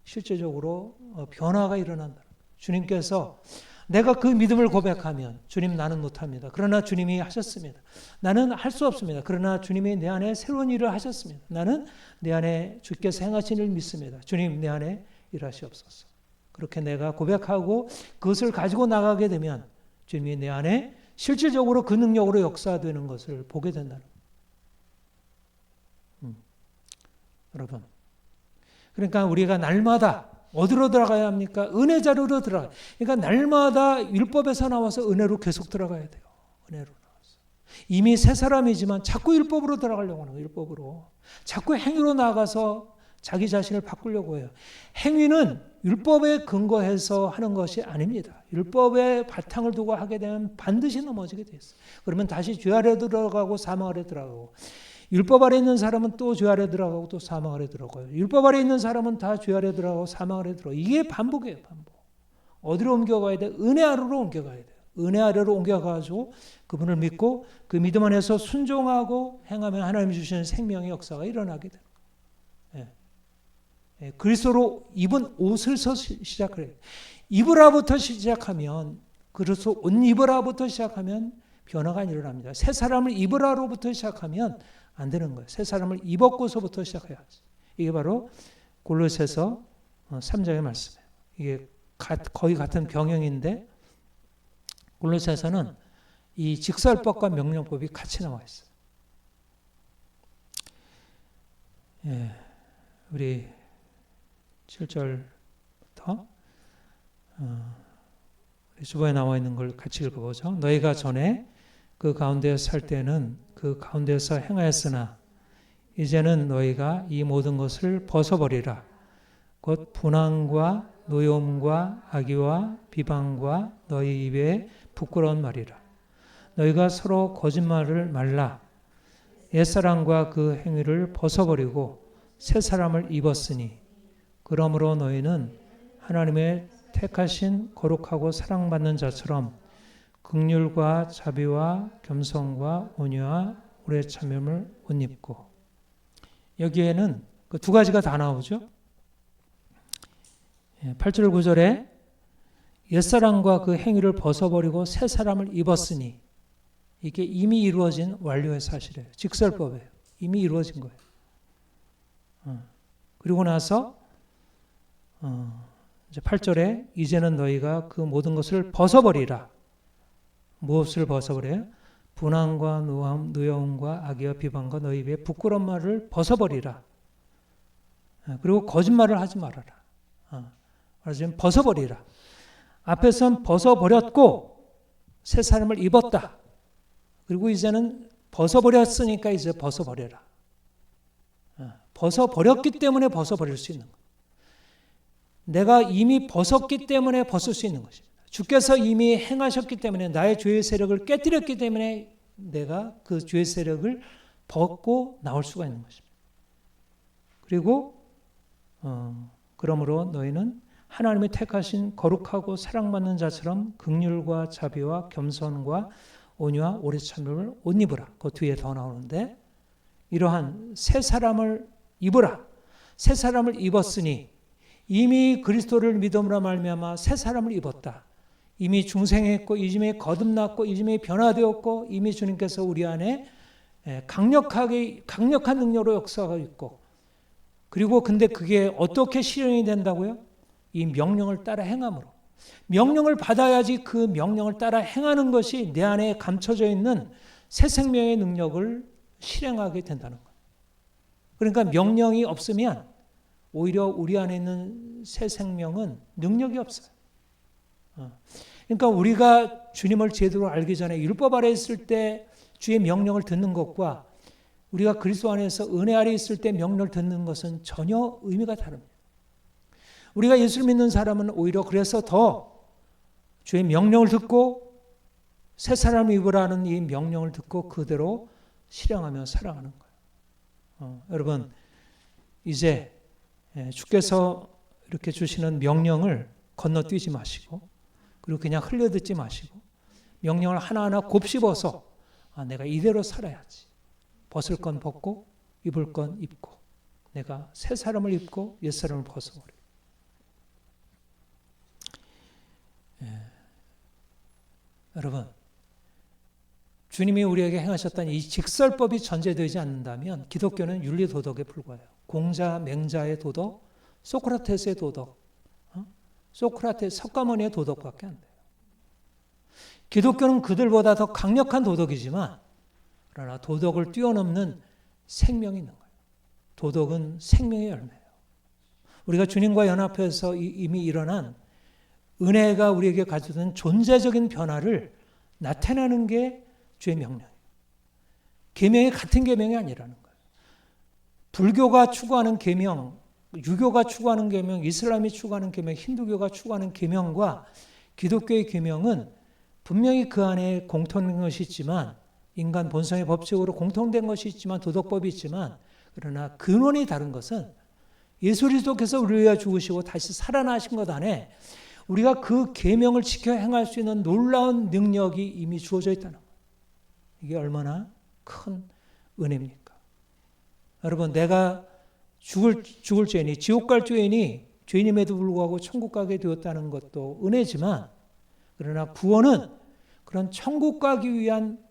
Speaker 1: 실제적으로 변화가 일어난다. 주님께서 내가 그 믿음을 고백하면, 주님 나는 못합니다. 그러나 주님이 하셨습니다. 나는 할 수 없습니다. 그러나 주님이 내 안에 새로운 일을 하셨습니다. 나는 내 안에 주께서 행하신 일을 믿습니다. 주님 내 안에 일하시옵소서. 그렇게 내가 고백하고 그것을 가지고 나가게 되면 주님이 내 안에 실질적으로 그 능력으로 역사되는 것을 보게 된다는 거예요. 여러분, 그러니까 우리가 날마다 어디로 들어가야 합니까? 은혜 자료로 들어가요. 그러니까 날마다 율법에서 나와서 은혜로 계속 들어가야 돼요. 은혜로 나와서. 이미 새 사람이지만 자꾸 율법으로 들어가려고 하는 거예요. 율법으로. 자꾸 행위로 나가서 자기 자신을 바꾸려고 해요. 행위는 율법에 근거해서 하는 것이 아닙니다. 율법에 바탕을 두고 하게 되면 반드시 넘어지게 돼 있어요. 그러면 다시 죄 아래 들어가고 사망 아래 들어가고, 율법 아래 있는 사람은 또 죄 아래 들어가고 또 사망 아래 들어가요. 율법 아래 있는 사람은 다 죄 아래 들어가고 사망 아래 들어가요. 이게 반복이에요. 반복. 어디로 옮겨가야 돼? 은혜 아래로 옮겨가야 돼요. 은혜 아래로 옮겨가지고 그분을 믿고 그 믿음 안에서 순종하고 행하면 하나님 주시는 생명의 역사가 일어나게 돼요. 그리스도로 입은 옷을서 시작해요. 입으라부터 시작하면, 그래서 옷 입으라부터 시작하면 변화가 일어납니다. 새 사람을 입으라로부터 시작하면 안 되는 거예요. 새 사람을 입었고서부터 시작해야지. 이게 바로 골로새서 3장의 말씀이에요. 이게 거의 같은 병영인데, 골로새서는 이 직설법과 명령법이 같이 나와 있어요. 예, 우리 7절부터 주보에 나와 있는 걸 같이 읽어보죠. 너희가 전에 그 가운데 살 때는 그 가운데서 행하였으나 이제는 너희가 이 모든 것을 벗어버리라. 곧 분항과 노여움과 악의와 비방과 너희 입에 부끄러운 말이라. 너희가 서로 거짓말을 말라. 옛사람과 그 행위를 벗어버리고 새 사람을 입었으니 그러므로 너희는 하나님의 택하신 거룩하고 사랑받는 자처럼 긍휼과 자비와 겸손과 온유와 오래 참음을 옷 입고. 여기에는 그 두 가지가 다 나오죠. 8절 9절에 옛사람과 그 행위를 벗어버리고 새 사람을 입었으니, 이게 이미 이루어진 완료의 사실이에요. 직설법이에요. 이미 이루어진 거예요. 그리고 나서 이제 8절에 이제는 너희가 그 모든 것을 벗어버리라. 무엇을 벗어버려요? 분함과 누여움과 악의와 비방과 너희 입에 부끄러운 말을 벗어버리라. 그리고 거짓말을 하지 말아라. 그래서 벗어버리라. 앞에선 벗어버렸고 새 사람을 입었다. 그리고 이제는 벗어버렸으니까 이제 벗어버려라. 벗어버렸기 때문에 벗어버릴 수 있는 것. 내가 이미 벗었기 때문에 벗을 수 있는 것입니다. 주께서 이미 행하셨기 때문에, 나의 죄의 세력을 깨뜨렸기 때문에 내가 그 죄의 세력을 벗고 나올 수가 있는 것입니다. 그리고 그러므로 너희는 하나님이 택하신 거룩하고 사랑받는 자처럼 긍휼과 자비와 겸손과 온유와 오래 참음을 옷 입으라. 그 뒤에 더 나오는데, 이러한 새 사람을 입으라. 새 사람을 입었으니 이미 그리스도를 믿음으로 말미암아 새 사람을 입었다. 이미 중생했고, 이미 거듭났고, 이미 변화되었고, 이미 주님께서 우리 안에 강력한 능력으로 역사하고 있고, 그리고 근데 그게 어떻게 실현이 된다고요? 이 명령을 따라 행함으로. 명령을 받아야지 그 명령을 따라 행하는 것이 내 안에 감춰져 있는 새 생명의 능력을 실행하게 된다는 거예요. 그러니까 명령이 없으면 오히려 우리 안에 있는 새 생명은 능력이 없어요. 그러니까 우리가 주님을 제대로 알기 전에 율법 아래 있을 때 주의 명령을 듣는 것과 우리가 그리스도 안에서 은혜 아래 있을 때 명령을 듣는 것은 전혀 의미가 다릅니다. 우리가 예수를 믿는 사람은 오히려 그래서 더 주의 명령을 듣고 새 사람을 입으라는 이 명령을 듣고 그대로 실행하며 살아가는 거예요. 여러분, 이제 주께서 이렇게 주시는 명령을 건너뛰지 마시고, 그리고 그냥 흘려듣지 마시고, 명령을 하나하나 곱씹어서 내가 이대로 살아야지. 벗을 건 벗고 입을 건 입고, 내가 새 사람을 입고 옛 사람을 벗어버려. 여러분, 주님이 우리에게 행하셨던 이 직설법이 전제되지 않는다면 기독교는 윤리도덕에 불과해요. 공자, 맹자의 도덕, 소크라테스의 도덕, 소크라테스, 석가모니의 도덕밖에 안 돼요. 기독교는 그들보다 더 강력한 도덕이지만, 그러나 도덕을 뛰어넘는 생명이 있는 거예요. 도덕은 생명의 열매예요. 우리가 주님과 연합해서 이미 일어난 은혜가 우리에게 가져온 존재적인 변화를 나타내는 게 주의 명령이에요. 계명이 같은 계명이 아니라는 거예요. 불교가 추구하는 계명, 유교가 추구하는 계명, 이슬람이 추구하는 계명, 힌두교가 추구하는 계명과 기독교의 계명은 분명히 그 안에 공통된 것이 있지만, 인간 본성의 법칙으로 공통된 것이 있지만, 도덕법이 있지만, 그러나 근원이 다른 것은 예수 그리스도께서 우리를 위하여 죽으시고 다시 살아나신 것 안에 우리가 그 계명을 지켜 행할 수 있는 놀라운 능력이 이미 주어져 있다는 거예요. 이게 얼마나 큰 은혜입니까? 여러분, 내가 죽을 죄인이, 지옥 갈 죄인이 죄인임에도 불구하고 천국 가게 되었다는 것도 은혜지만, 그러나 구원은 그런 천국 가기 위한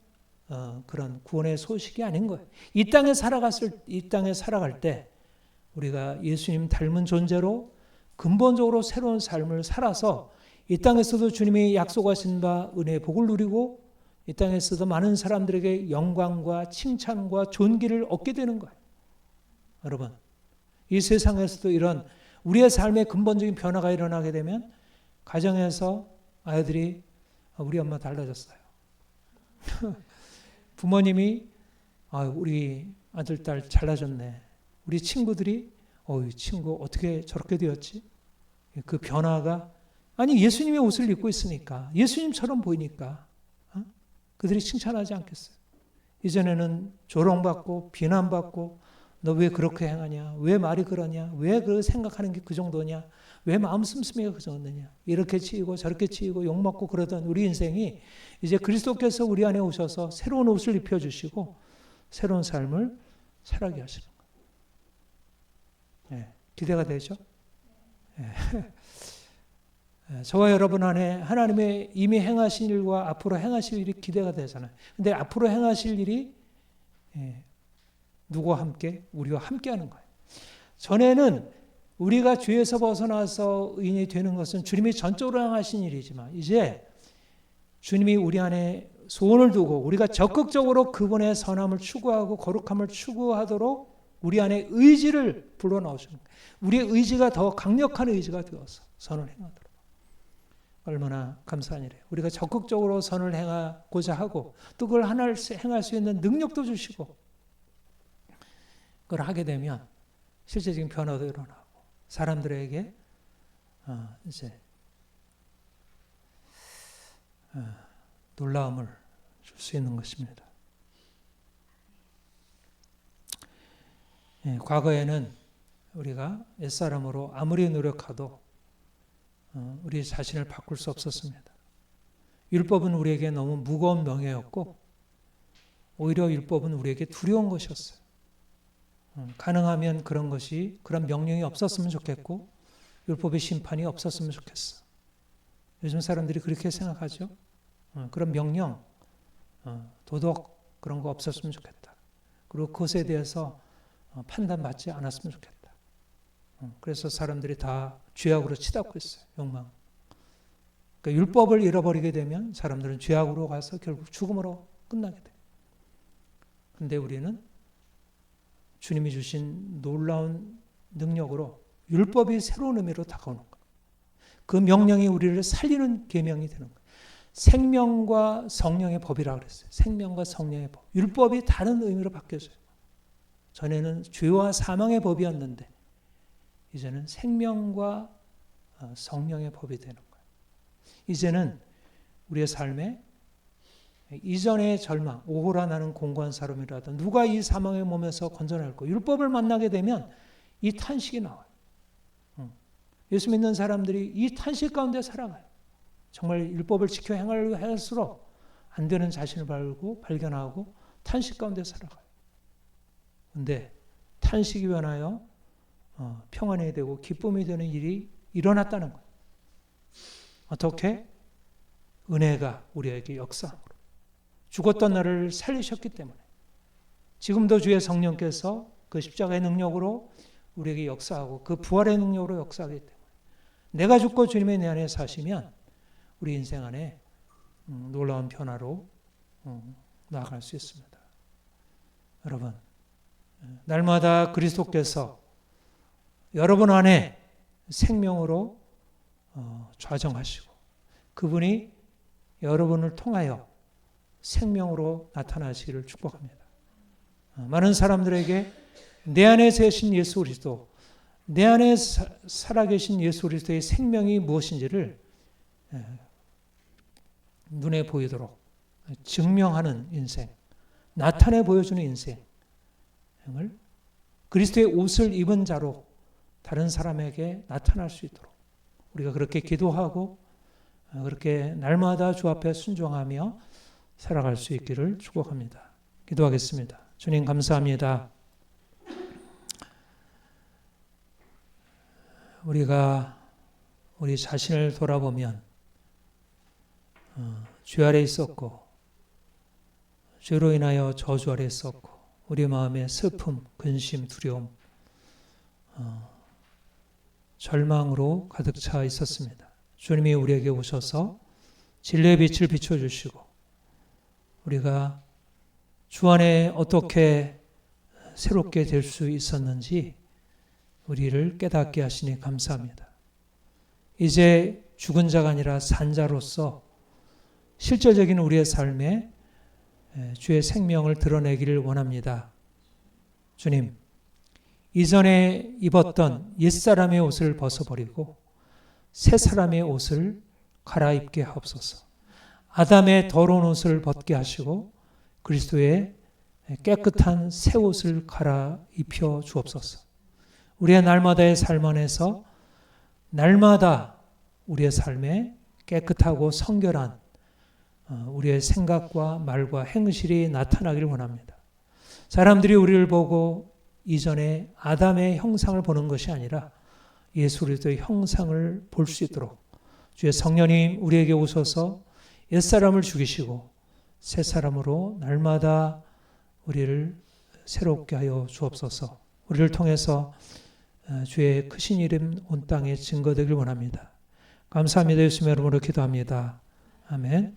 Speaker 1: 그런 구원의 소식이 아닌 거예요. 이 땅에 살아갈 때 우리가 예수님 닮은 존재로 근본적으로 새로운 삶을 살아서 이 땅에서도 주님이 약속하신 바 은혜의 복을 누리고 이 땅에서도 많은 사람들에게 영광과 칭찬과 존귀를 얻게 되는 거예요. 여러분, 이 세상에서도 이런 우리의 삶의 근본적인 변화가 일어나게 되면 가정에서 아이들이 우리 엄마 달라졌어요. 부모님이 우리 아들, 딸 잘나졌네. 우리 친구들이 이 친구 어떻게 저렇게 되었지? 그 변화가, 아니 예수님의 옷을 입고 있으니까, 예수님처럼 보이니까 그들이 칭찬하지 않겠어요? 이전에는 조롱받고 비난받고 너 왜 그렇게 행하냐? 왜 말이 그러냐? 왜 그 생각하는 게 그 정도냐? 왜 마음 씀씀이가 그 정도냐? 이렇게 치이고 저렇게 치이고 욕먹고 그러던 우리 인생이 이제 그리스도께서 우리 안에 오셔서 새로운 옷을 입혀주시고 새로운 삶을 살아가게 하시는 거예요. 네, 기대가 되죠? 네. 저와 여러분 안에 하나님의 이미 행하신 일과 앞으로 행하실 일이 기대가 되잖아요. 근데 앞으로 행하실 일이 누구와 함께? 우리와 함께 하는 거예요. 전에는 우리가 죄에서 벗어나서 의인이 되는 것은 주님이 전적으로 행하신 일이지만 이제 주님이 우리 안에 소원을 두고 우리가 적극적으로 그분의 선함을 추구하고 거룩함을 추구하도록 우리 안에 의지를 불러넣으시는 거예요. 우리의 의지가 더 강력한 의지가 되어서 선을 행하도록. 얼마나 감사한 일이에요. 우리가 적극적으로 선을 행하고자 하고 또 그걸 행할 수 있는 능력도 주시고 그걸 하게 되면 실제적인 변화도 일어나고 사람들에게 이제 놀라움을 줄 수 있는 것입니다. 과거에는 우리가 옛사람으로 아무리 노력해도 우리 자신을 바꿀 수 없었습니다. 율법은 우리에게 너무 무거운 명예였고 오히려 율법은 우리에게 두려운 것이었어요. 가능하면 그런 명령이 없었으면 좋겠고 율법의 심판이 없었으면 좋겠어. 요즘 사람들이 그렇게 생각하죠. 그런 명령, 도덕 그런 거 없었으면 좋겠다. 그리고 그것에 대해서 판단받지 않았으면 좋겠다. 그래서 사람들이 다 죄악으로 치닫고 있어요. 욕망. 그러니까 율법을 잃어버리게 되면 사람들은 죄악으로 가서 결국 죽음으로 끝나게 돼요. 그런데 우리는 주님이 주신 놀라운 능력으로 율법이 새로운 의미로 다가오는 거예요. 그 명령이 우리를 살리는 계명이 되는 거예요. 생명과 성령의 법이라고 그랬어요. 생명과 성령의 법. 율법이 다른 의미로 바뀌어져요. 전에는 죄와 사망의 법이었는데 이제는 생명과 성령의 법이 되는 거예요. 이제는 우리의 삶에 이전의 절망, 오호라 나는 공고한 사람이라도 누가 이 사망의 몸에서 건져낼 거. 율법을 만나게 되면 이 탄식이 나와요. 예수 믿는 사람들이 이 탄식 가운데 살아가요. 정말 율법을 지켜 행하려고 할수록 안 되는 자신을 발견하고 탄식 가운데 살아가요. 그런데 탄식이 변하여 평안이 되고 기쁨이 되는 일이 일어났다는 거예요. 어떻게? 은혜가 우리에게 역사함으로. 죽었던 나를 살리셨기 때문에 지금도 주의 성령께서 그 십자가의 능력으로 우리에게 역사하고 그 부활의 능력으로 역사하기 때문에 내가 죽고 주님의 내 안에 사시면 우리 인생 안에 놀라운 변화로 나아갈 수 있습니다. 여러분, 날마다 그리스도께서 여러분 안에 생명으로 좌정하시고 그분이 여러분을 통하여 생명으로 나타나시기를 축복합니다. 많은 사람들에게 내 안에 계신 예수 그리스도, 내 안에 살아계신 예수 그리스도의 생명이 무엇인지를 눈에 보이도록 증명하는 인생, 나타내 보여주는 인생을 그리스도의 옷을 입은 자로 다른 사람에게 나타날 수 있도록 우리가 그렇게 기도하고 그렇게 날마다 주 앞에 순종하며 살아갈 수 있기를 축복합니다. 기도하겠습니다. 주님 감사합니다. 우리가 우리 자신을 돌아보면 죄 아래 있었고 죄로 인하여 저주 아래 있었고 우리 마음에 슬픔, 근심, 두려움, 절망으로 가득 차 있었습니다. 주님이 우리에게 오셔서 진리의 빛을 비춰주시고 우리가 주 안에 어떻게 새롭게 될 수 있었는지 우리를 깨닫게 하시니 감사합니다. 이제 죽은 자가 아니라 산 자로서 실제적인 우리의 삶에 주의 생명을 드러내기를 원합니다. 주님, 이전에 입었던 옛사람의 옷을 벗어버리고 새 사람의 옷을 갈아입게 하옵소서. 아담의 더러운 옷을 벗게 하시고 그리스도의 깨끗한 새 옷을 갈아입혀 주옵소서. 우리의 날마다의 삶 안에서 날마다 우리의 삶에 깨끗하고 성결한 우리의 생각과 말과 행실이 나타나기를 원합니다. 사람들이 우리를 보고 이전에 아담의 형상을 보는 것이 아니라 예수 그리스도의 형상을 볼 수 있도록 주의 성령님 우리에게 오셔서 옛사람을 죽이시고 새 사람으로 날마다 우리를 새롭게 하여 주옵소서. 우리를 통해서 주의 크신 이름 온 땅에 증거되길 원합니다. 감사합니다. 예수님의 이름으로 기도합니다. 아멘.